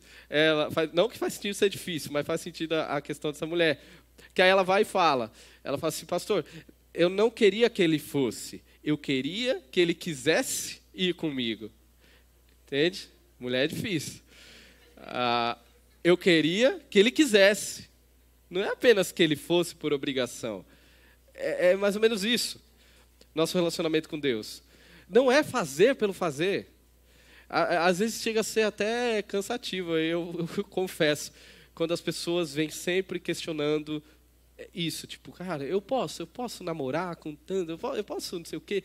Não que faz sentido ser difícil, mas faz sentido a questão dessa mulher. Que aí ela vai e fala assim: pastor, eu não queria que ele fosse, eu queria que ele quisesse ir comigo. Entende? Mulher é difícil. Eu queria que ele quisesse. Não é apenas que ele fosse por obrigação. É mais ou menos isso. Nosso relacionamento com Deus. Não é fazer pelo fazer. Às vezes chega a ser até cansativo, eu confesso, quando as pessoas vêm sempre questionando isso, tipo, cara, eu posso namorar com tanto, eu posso não sei o quê.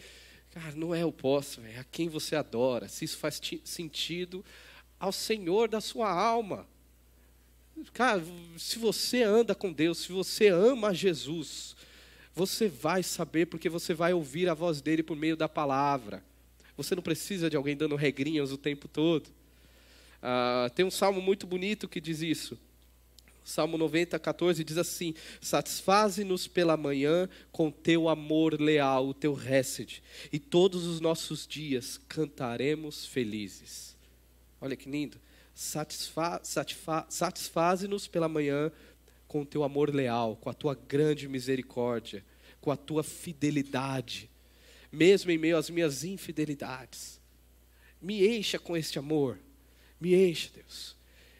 Cara, não é eu posso, é a quem você adora, se isso faz sentido ao Senhor da sua alma. Cara, se você anda com Deus, se você ama Jesus, você vai saber, porque você vai ouvir a voz dele por meio da palavra. Você não precisa de alguém dando regrinhas o tempo todo. Tem um salmo muito bonito que diz isso. Salmo 90, 14 diz assim: satisfaze-nos pela manhã com teu amor leal, o teu hesed, e todos os nossos dias cantaremos felizes. Olha que lindo. Satisfaze-nos pela manhã com o teu amor leal, com a tua grande misericórdia, com a tua fidelidade, mesmo em meio às minhas infidelidades. Me encha com este amor, me encha, Deus.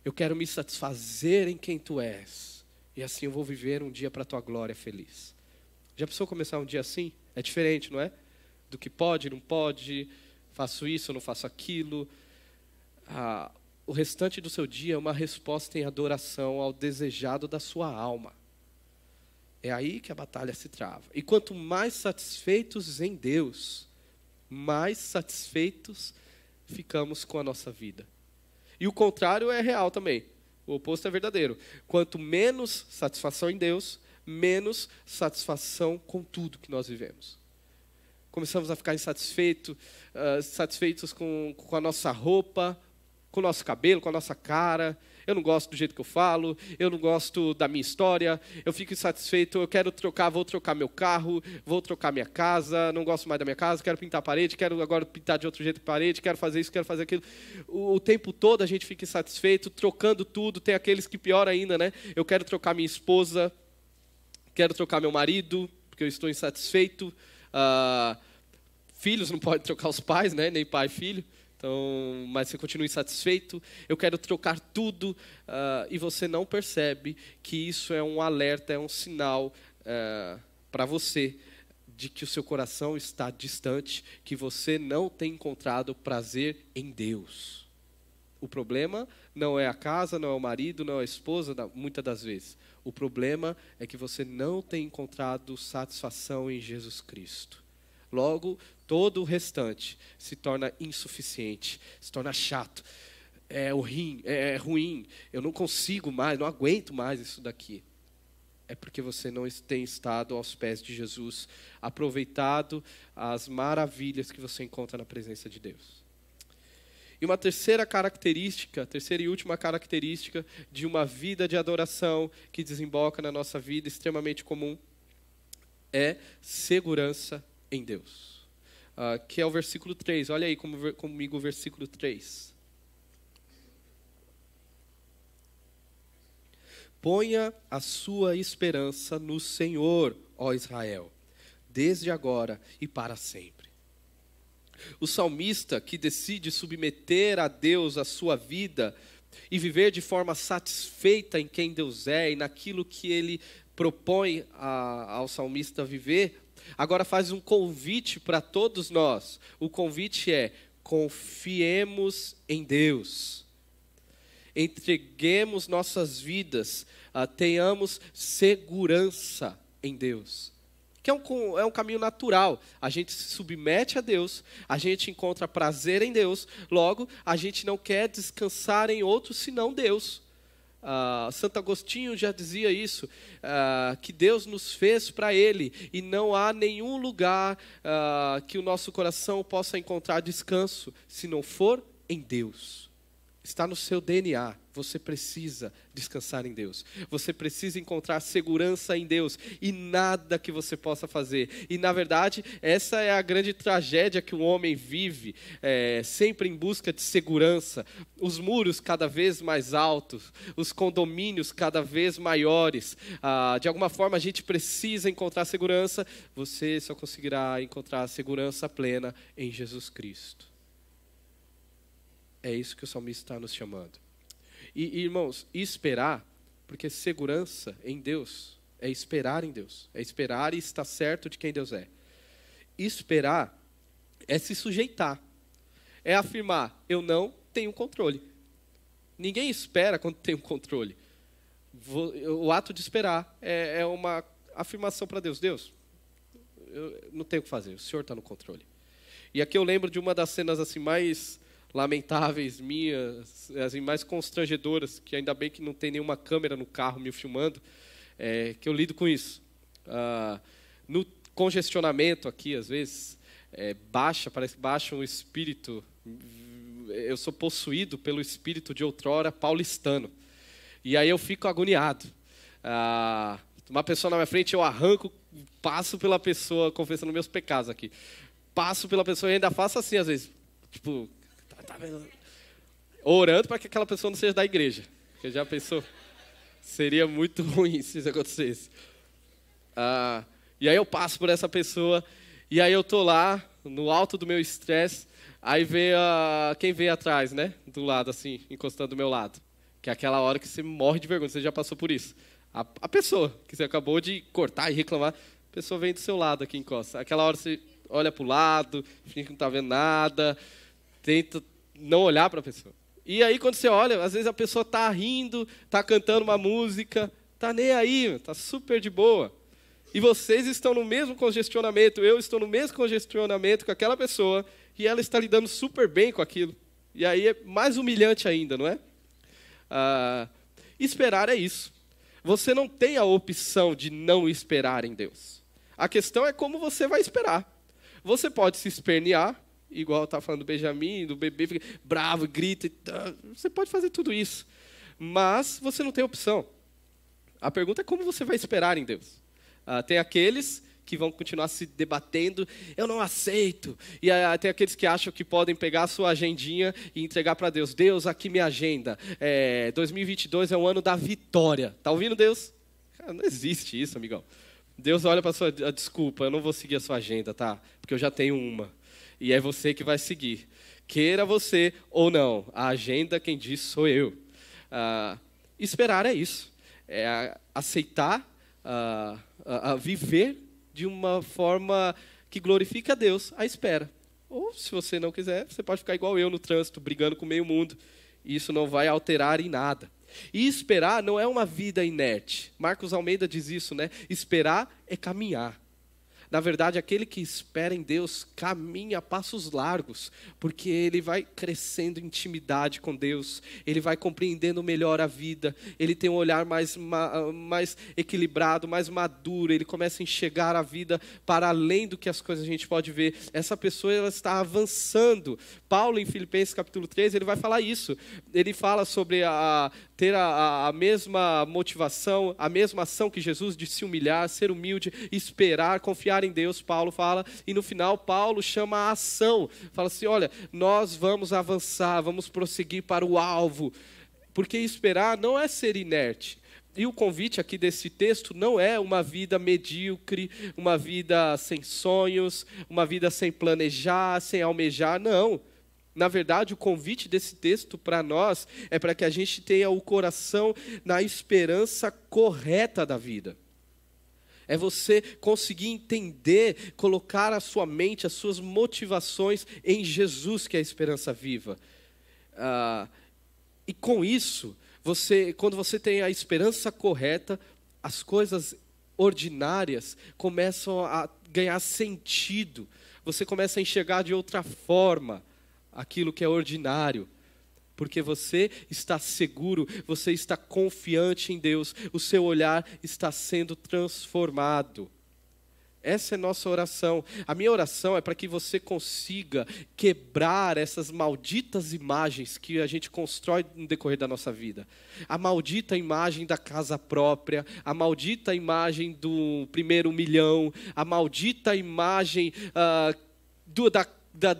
Eu quero me satisfazer em quem tu és, e assim eu vou viver um dia para a tua glória feliz. Já pensou começar um dia assim? É diferente, não é? Do que pode, não pode, faço isso, não faço aquilo. O restante do seu dia é uma resposta em adoração ao desejado da sua alma. É aí que a batalha se trava. E quanto mais satisfeitos em Deus, mais satisfeitos ficamos com a nossa vida. E o contrário é real também. O oposto é verdadeiro. Quanto menos satisfação em Deus, menos satisfação com tudo que nós vivemos. Começamos a ficar insatisfeitos, satisfeitos com a nossa roupa, com o nosso cabelo, com a nossa cara. Eu não gosto do jeito que eu falo, eu não gosto da minha história, eu fico insatisfeito, eu quero trocar, vou trocar meu carro, vou trocar minha casa, não gosto mais da minha casa, quero pintar a parede, quero agora pintar de outro jeito a parede, quero fazer isso, quero fazer aquilo. O tempo todo a gente fica insatisfeito, trocando tudo. Tem aqueles que pior ainda, né? Eu quero trocar minha esposa, quero trocar meu marido, porque eu estou insatisfeito. Filhos não podem trocar os pais, né? Nem pai e filho. Então, mas você continua insatisfeito, eu quero trocar tudo, e você não percebe que isso é um alerta, é um sinal para você de que o seu coração está distante, que você não tem encontrado prazer em Deus. O problema não é a casa, não é o marido, não é a esposa, muitas das vezes. O problema é que você não tem encontrado satisfação em Jesus Cristo. Logo, todo o restante se torna insuficiente, se torna chato, é ruim, eu não consigo mais, não aguento mais isso daqui. É porque você não tem estado aos pés de Jesus, aproveitado as maravilhas que você encontra na presença de Deus. E uma terceira e última característica de uma vida de adoração que desemboca na nossa vida, extremamente comum, é segurança em Deus, que é o versículo 3. Olha aí comigo o versículo 3. Ponha a sua esperança no Senhor, ó Israel, desde agora e para sempre. O salmista que decide submeter a Deus a sua vida e viver de forma satisfeita em quem Deus é e naquilo que ele propõe ao salmista viver, agora faz um convite para todos nós. O convite é: confiemos em Deus. Entreguemos nossas vidas, tenhamos segurança em Deus. Que é um caminho natural. A gente se submete a Deus, a gente encontra prazer em Deus, logo a gente não quer descansar em outro senão Deus. Santo Agostinho já dizia isso, que Deus nos fez para Ele, e não há nenhum lugar que o nosso coração possa encontrar descanso, se não for em Deus. Está no seu DNA, você precisa descansar em Deus, você precisa encontrar segurança em Deus, e nada que você possa fazer. E na verdade, essa é a grande tragédia que o homem vive, sempre em busca de segurança. Os muros cada vez mais altos, os condomínios cada vez maiores, de alguma forma a gente precisa encontrar segurança. Você só conseguirá encontrar segurança plena em Jesus Cristo. É isso que o salmista está nos chamando. E irmãos, esperar, porque segurança em Deus é esperar em Deus. É esperar e estar certo de quem Deus é. Esperar é se sujeitar. É afirmar: eu não tenho controle. Ninguém espera quando tem um controle. o ato de esperar é uma afirmação para Deus. Deus, eu não tenho o que fazer, o Senhor está no controle. E aqui eu lembro de uma das cenas assim, mais lamentáveis minhas, assim, mais constrangedoras, que ainda bem que não tem nenhuma câmera no carro me filmando, que eu lido com isso. No congestionamento aqui, às vezes, parece que baixa um espírito. Eu sou possuído pelo espírito de outrora paulistano. E aí eu fico agoniado. Uma pessoa na minha frente, eu arranco, passo pela pessoa, confessando meus pecados aqui. Passo pela pessoa e ainda faço assim, às vezes. Tipo, orando para que aquela pessoa não seja da igreja. Porque já pensou? Seria muito ruim se isso acontecesse. E aí eu passo por essa pessoa, e aí eu tô lá, no alto do meu estresse, aí vem quem vem atrás, né? Do lado, assim, encostando do meu lado. Que é aquela hora que você morre de vergonha, você já passou por isso. A pessoa que você acabou de cortar e reclamar, a pessoa vem do seu lado aqui, encosta. Aquela hora você olha para o lado, finge que não está vendo nada, tenta não olhar para a pessoa. E aí, quando você olha, às vezes a pessoa está rindo, está cantando uma música, está nem aí, está super de boa. E vocês estão no mesmo congestionamento, eu estou no mesmo congestionamento com aquela pessoa, e ela está lidando super bem com aquilo. E aí é mais humilhante ainda, não é? Esperar é isso. Você não tem a opção de não esperar em Deus. A questão é como você vai esperar. Você pode se espernear, igual está falando do Benjamin, do bebê, fica bravo, grita. Você pode fazer tudo isso. Mas você não tem opção. A pergunta é como você vai esperar em Deus. Tem aqueles que vão continuar se debatendo, eu não aceito. E tem aqueles que acham que podem pegar a sua agendinha e entregar para Deus. Deus, aqui minha agenda. 2022 é o ano da vitória. Está ouvindo, Deus? Cara, não existe isso, amigão. Deus olha para a sua... Desculpa, eu não vou seguir a sua agenda, tá? Porque eu já tenho uma. E é você que vai seguir. Queira você ou não. A agenda, quem diz, sou eu. Esperar é isso. É aceitar, viver de uma forma que glorifica a Deus, a espera. Ou, se você não quiser, você pode ficar igual eu no trânsito, brigando com o meio mundo. E isso não vai alterar em nada. E esperar não é uma vida inerte. Marcos Almeida diz isso, né? Esperar é caminhar. Na verdade, aquele que espera em Deus caminha a passos largos, porque ele vai crescendo em intimidade com Deus, ele vai compreendendo melhor a vida, ele tem um olhar mais equilibrado, mais maduro, ele começa a enxergar a vida para além do que as coisas a gente pode ver. Essa pessoa ela está avançando. Paulo, em Filipenses capítulo 13, ele vai falar isso. Ele fala sobre ter a mesma motivação, a mesma ação que Jesus de se humilhar, ser humilde, esperar, confiar em Deus, Paulo fala, e no final Paulo chama a ação, fala assim, olha, nós vamos avançar, vamos prosseguir para o alvo, porque esperar não é ser inerte. E o convite aqui desse texto não é uma vida medíocre, uma vida sem sonhos, uma vida sem planejar, sem almejar, não. Na verdade, o convite desse texto para nós é para que a gente tenha o coração na esperança correta da vida. É você conseguir entender, colocar a sua mente, as suas motivações em Jesus, que é a esperança viva. E com isso, quando você tem a esperança correta, as coisas ordinárias começam a ganhar sentido. Você começa a enxergar de outra forma aquilo que é ordinário, porque você está seguro, você está confiante em Deus, o seu olhar está sendo transformado. Essa é a nossa oração. A minha oração é para que você consiga quebrar essas malditas imagens que a gente constrói no decorrer da nossa vida. A maldita imagem da casa própria, a maldita imagem do primeiro milhão, a maldita imagem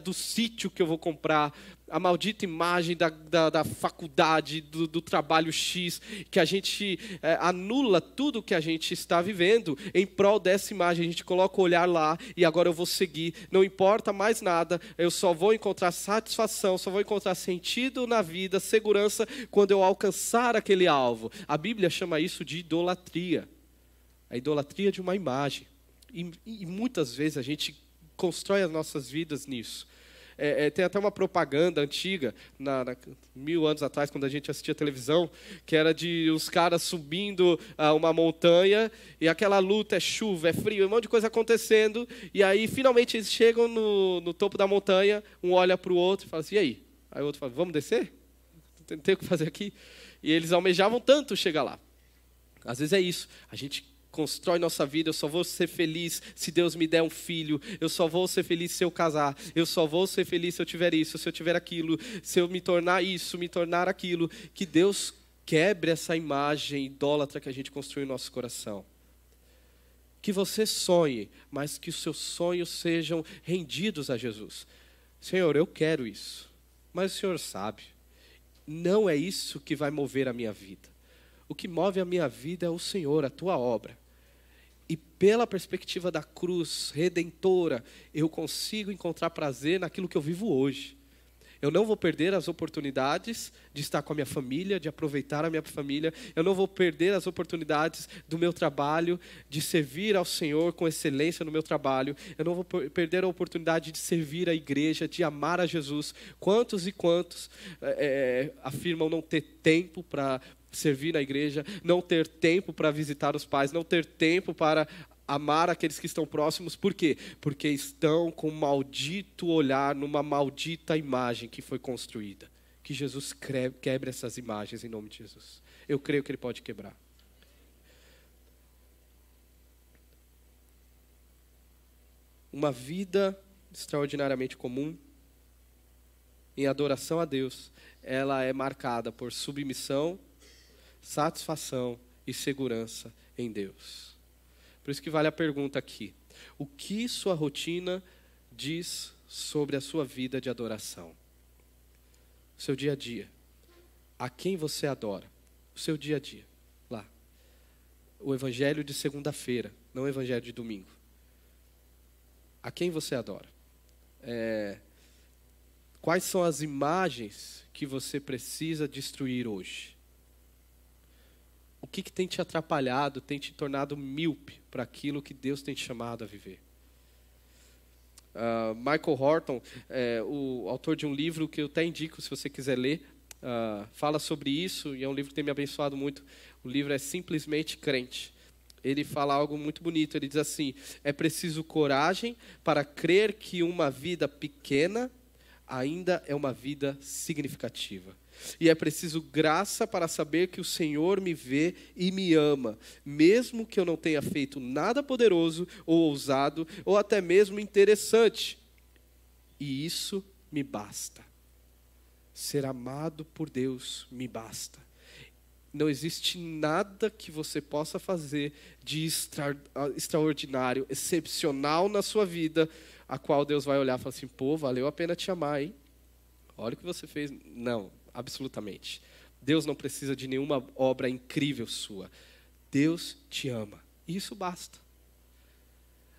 do sítio que eu vou comprar, a maldita imagem da faculdade, do trabalho X, que a gente anula tudo que a gente está vivendo em prol dessa imagem. A gente coloca o olhar lá e agora eu vou seguir, não importa mais nada, eu só vou encontrar satisfação, só vou encontrar sentido na vida, segurança, quando eu alcançar aquele alvo. A Bíblia chama isso de idolatria, a idolatria de uma imagem. E muitas vezes a gente constrói as nossas vidas nisso. Tem até uma propaganda antiga, 1000 anos atrás, quando a gente assistia televisão, que era de os caras subindo uma montanha, e aquela luta, é chuva, é frio, um monte de coisa acontecendo, e aí finalmente eles chegam no topo da montanha, um olha para o outro e fala assim, e aí? Aí o outro fala, vamos descer? Não tem o que fazer aqui? E eles almejavam tanto chegar lá. Às vezes é isso, a gente constrói nossa vida, eu só vou ser feliz se Deus me der um filho, eu só vou ser feliz se eu casar, eu só vou ser feliz se eu tiver isso, se eu tiver aquilo, se eu me tornar isso, me tornar aquilo. Que Deus quebre essa imagem idólatra que a gente construiu no nosso coração. Que você sonhe, mas que os seus sonhos sejam rendidos a Jesus. Senhor, eu quero isso, mas o Senhor sabe, não é isso que vai mover a minha vida. O que move a minha vida é o Senhor, a tua obra. E pela perspectiva da cruz redentora, eu consigo encontrar prazer naquilo que eu vivo hoje. Eu não vou perder as oportunidades de estar com a minha família, de aproveitar a minha família. Eu não vou perder as oportunidades do meu trabalho, de servir ao Senhor com excelência no meu trabalho. Eu não vou perder a oportunidade de servir a igreja, de amar a Jesus. Quantos e quantos afirmam não ter tempo para servir na igreja, não ter tempo para visitar os pais, não ter tempo para amar aqueles que estão próximos. Por quê? Porque estão com um maldito olhar numa maldita imagem que foi construída. Que Jesus quebre essas imagens em nome de Jesus. Eu creio que Ele pode quebrar. Uma vida extraordinariamente comum, em adoração a Deus, ela é marcada por submissão, satisfação e segurança em Deus. Por isso que vale a pergunta aqui. O que sua rotina diz sobre a sua vida de adoração? O seu dia a dia. A quem você adora? O seu dia a dia. Lá. O evangelho de segunda-feira, não o evangelho de domingo. A quem você adora? Quais são as imagens que você precisa destruir hoje? O que tem te atrapalhado, tem te tornado míope para aquilo que Deus tem te chamado a viver? Michael Horton, o autor de um livro que eu até indico se você quiser ler, fala sobre isso, e é um livro que tem me abençoado muito. O livro é Simplesmente Crente. Ele fala algo muito bonito, ele diz assim: é preciso coragem para crer que uma vida pequena ainda é uma vida significativa. E é preciso graça para saber que o Senhor me vê e me ama, mesmo que eu não tenha feito nada poderoso ou ousado, ou até mesmo interessante. E isso me basta. Ser amado por Deus me basta. Não existe nada que você possa fazer de extraordinário, excepcional na sua vida, a qual Deus vai olhar e falar assim, pô, valeu a pena te amar, hein? Olha o que você fez. Não, absolutamente. Deus não precisa de nenhuma obra incrível sua. Deus te ama. E isso basta.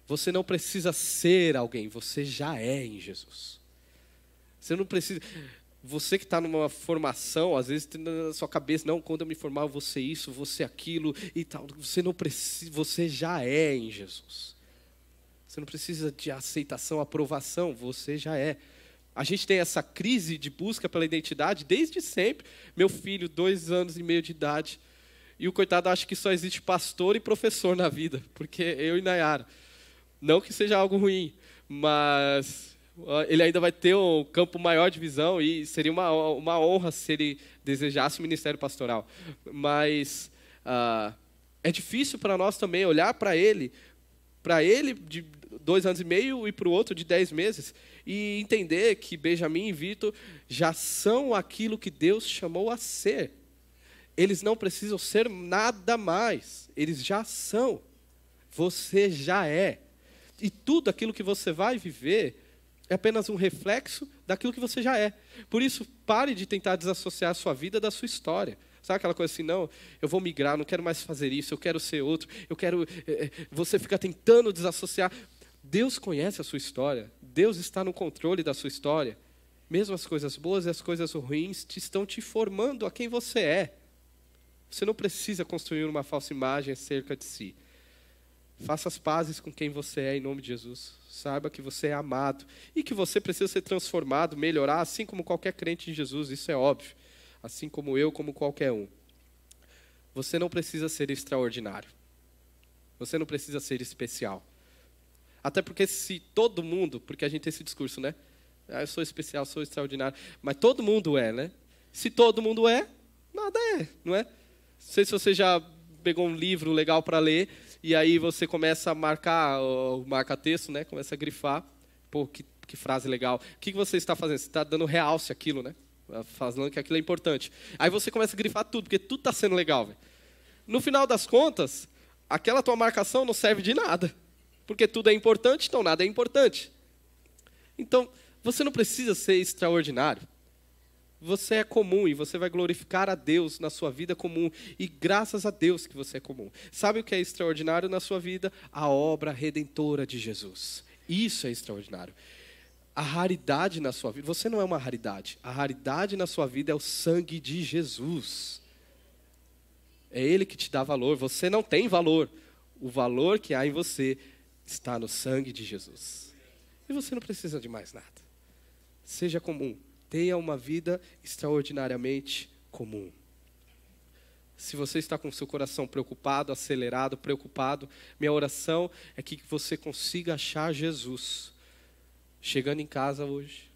Você não precisa ser alguém, você já é em Jesus. Você não precisa... Você que está numa formação, às vezes tem na sua cabeça, não, quando eu me formar eu vou ser isso, vou ser aquilo e tal. Você não precisa, você já é em Jesus. Você não precisa de aceitação, aprovação, você já é. A gente tem essa crise de busca pela identidade desde sempre. Meu filho, 2 anos e meio de idade, e o coitado acha que só existe pastor e professor na vida, porque eu e Nayara. Não que seja algo ruim, mas ele ainda vai ter um campo maior de visão e seria uma honra se ele desejasse o ministério pastoral. Mas é difícil para nós também olhar para ele de 2 anos e meio e para o outro de 10 meses, e entender que Benjamin e Vitor já são aquilo que Deus chamou a ser. Eles não precisam ser nada mais, eles já são. Você já é. E tudo aquilo que você vai viver é apenas um reflexo daquilo que você já é. Por isso, pare de tentar desassociar a sua vida da sua história. Sabe aquela coisa assim, não, eu vou migrar, não quero mais fazer isso, eu quero ser outro, eu quero... Você fica tentando desassociar. Deus conhece a sua história, Deus está no controle da sua história. Mesmo as coisas boas e as coisas ruins estão te formando a quem você é. Você não precisa construir uma falsa imagem acerca de si. Faça as pazes com quem você é em nome de Jesus. Saiba que você é amado e que você precisa ser transformado, melhorar, assim como qualquer crente em Jesus, isso é óbvio. Assim como eu, como qualquer um. Você não precisa ser extraordinário. Você não precisa ser especial. Até porque se todo mundo, porque a gente tem esse discurso, né? Eu sou especial, sou extraordinário. Mas todo mundo é, né? Se todo mundo é, nada é, não é? Não sei se você já pegou um livro legal para ler, e aí você começa a marcar, marca texto, né? Começa a grifar. Pô, que frase legal. O que você está fazendo? Você está dando realce àquilo, né? Falando que aquilo é importante. Aí você começa a grifar tudo, porque tudo está sendo legal. Véio. No final das contas, aquela tua marcação não serve de nada. Porque tudo é importante, então nada é importante. Então, você não precisa ser extraordinário. Você é comum e você vai glorificar a Deus na sua vida comum. E graças a Deus que você é comum. Sabe o que é extraordinário na sua vida? A obra redentora de Jesus. Isso é extraordinário. A raridade na sua vida, você não é uma raridade. A raridade na sua vida é o sangue de Jesus. É Ele que te dá valor. Você não tem valor. O valor que há em você está no sangue de Jesus. E você não precisa de mais nada. Seja comum. Tenha uma vida extraordinariamente comum. Se você está com seu coração preocupado, acelerado, preocupado, minha oração é que você consiga achar Jesus. Chegando em casa hoje,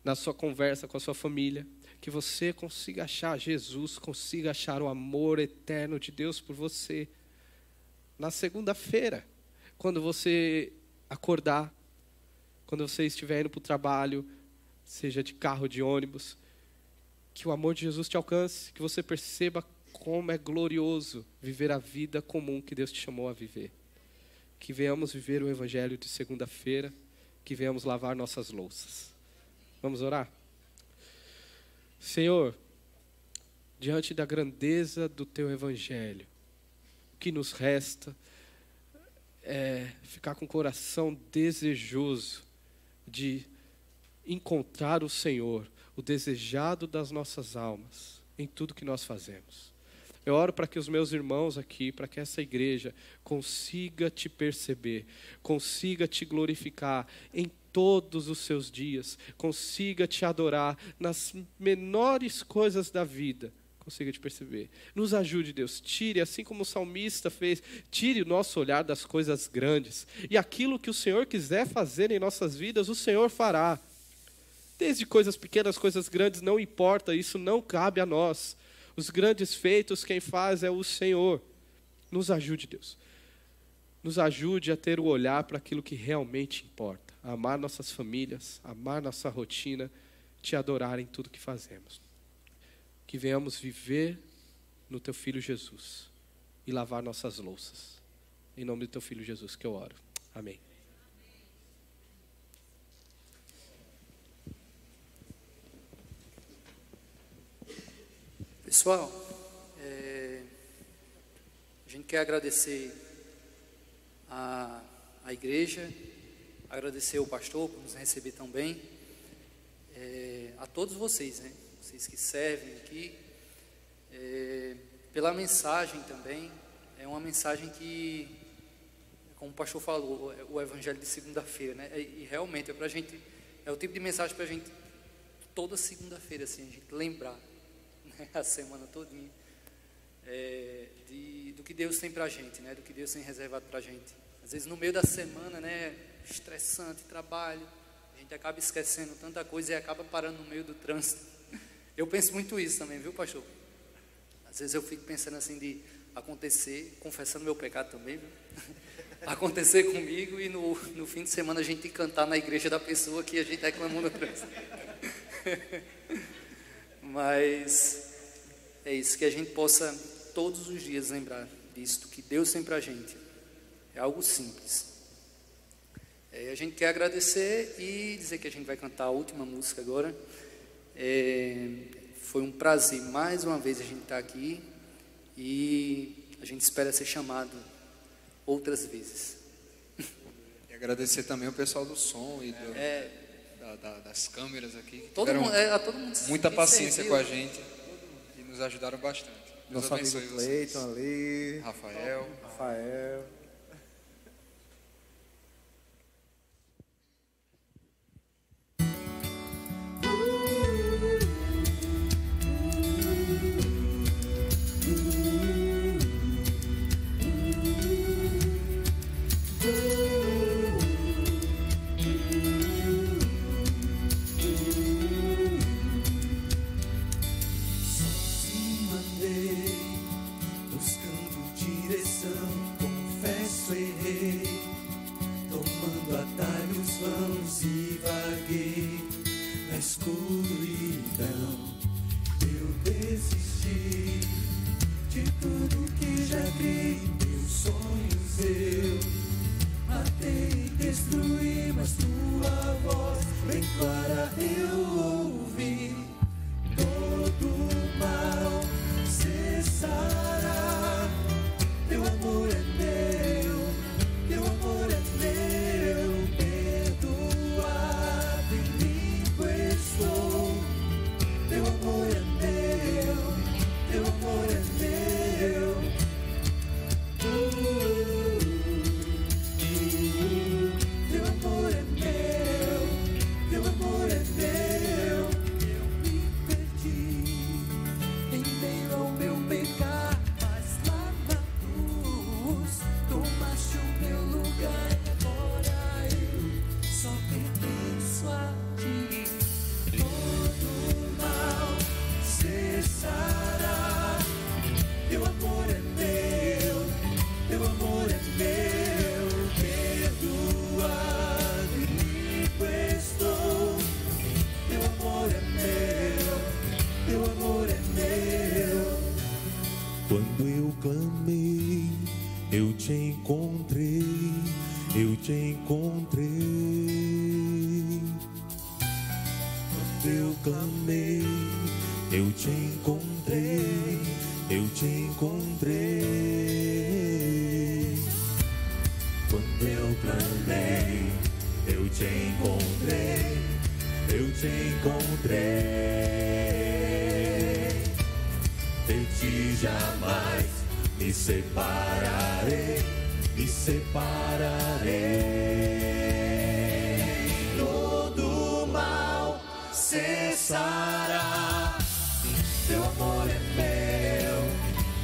na sua conversa com a sua família, que você consiga achar Jesus, consiga achar o amor eterno de Deus por você. Na segunda-feira, quando você acordar, quando você estiver indo para o trabalho, seja de carro ou de ônibus, que o amor de Jesus te alcance, que você perceba como é glorioso viver a vida comum que Deus te chamou a viver. Que venhamos viver o evangelho de segunda-feira, que venhamos lavar nossas louças. Vamos orar? Senhor, diante da grandeza do Teu evangelho, o que nos resta é ficar com o coração desejoso de encontrar o Senhor, o desejado das nossas almas, em tudo que nós fazemos. Eu oro para que os meus irmãos aqui, para que essa igreja consiga te perceber, consiga te glorificar em todos os seus dias, consiga te adorar nas menores coisas da vida, consiga te perceber. Nos ajude, Deus, tire, assim como o salmista fez, tire o nosso olhar das coisas grandes, e aquilo que o Senhor quiser fazer em nossas vidas, o Senhor fará. Desde coisas pequenas, coisas grandes, não importa, isso não cabe a nós. Os grandes feitos, quem faz é o Senhor. Nos ajude, Deus. Nos ajude a ter o olhar para aquilo que realmente importa. A amar nossas famílias, amar nossa rotina, te adorar em tudo que fazemos. Que venhamos viver no Teu Filho Jesus e lavar nossas louças. Em nome do Teu Filho Jesus que eu oro. Amém. Pessoal, a gente quer agradecer a igreja, agradecer o pastor por nos receber tão bem, a todos vocês, né? Vocês que servem aqui, pela mensagem também. É uma mensagem que, como o pastor falou, é o evangelho de segunda-feira, né? E realmente é pra gente, é o tipo de mensagem pra gente toda segunda-feira, assim, a gente lembrar, né, a semana todinha, do que Deus tem pra gente, né? Do que Deus tem reservado pra gente. Às vezes no meio da semana, né, estressante, trabalho, a gente acaba esquecendo tanta coisa e acaba parando no meio do trânsito. Eu penso muito isso também, viu, pastor? Às vezes eu fico pensando assim de acontecer, confessando meu pecado também, viu? Acontecer comigo e no fim de semana a gente cantar na igreja da pessoa que a gente reclamou no trânsito. Mas é isso, que a gente possa todos os dias lembrar disso, que Deus tem pra gente. É algo simples. A gente quer agradecer e dizer que a gente vai cantar a última música agora. Foi um prazer mais uma vez a gente estar aqui e a gente espera ser chamado outras vezes. E agradecer também o pessoal do som e das câmeras aqui, que todo tiveram mundo muita paciência com a gente e nos ajudaram bastante. Deus Nosso amigo abençoe vocês. Cleiton ali, Rafael. eu te encontrei, eu te encontrei. Quando eu clamei, eu te encontrei, eu te encontrei. De ti jamais me separarei, me separarei. Todo mal cessará. Teu amor é meu,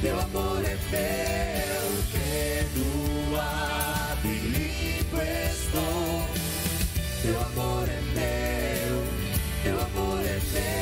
teu amor é meu. Perdoado e limpo estou. Teu amor é meu, teu amor é meu.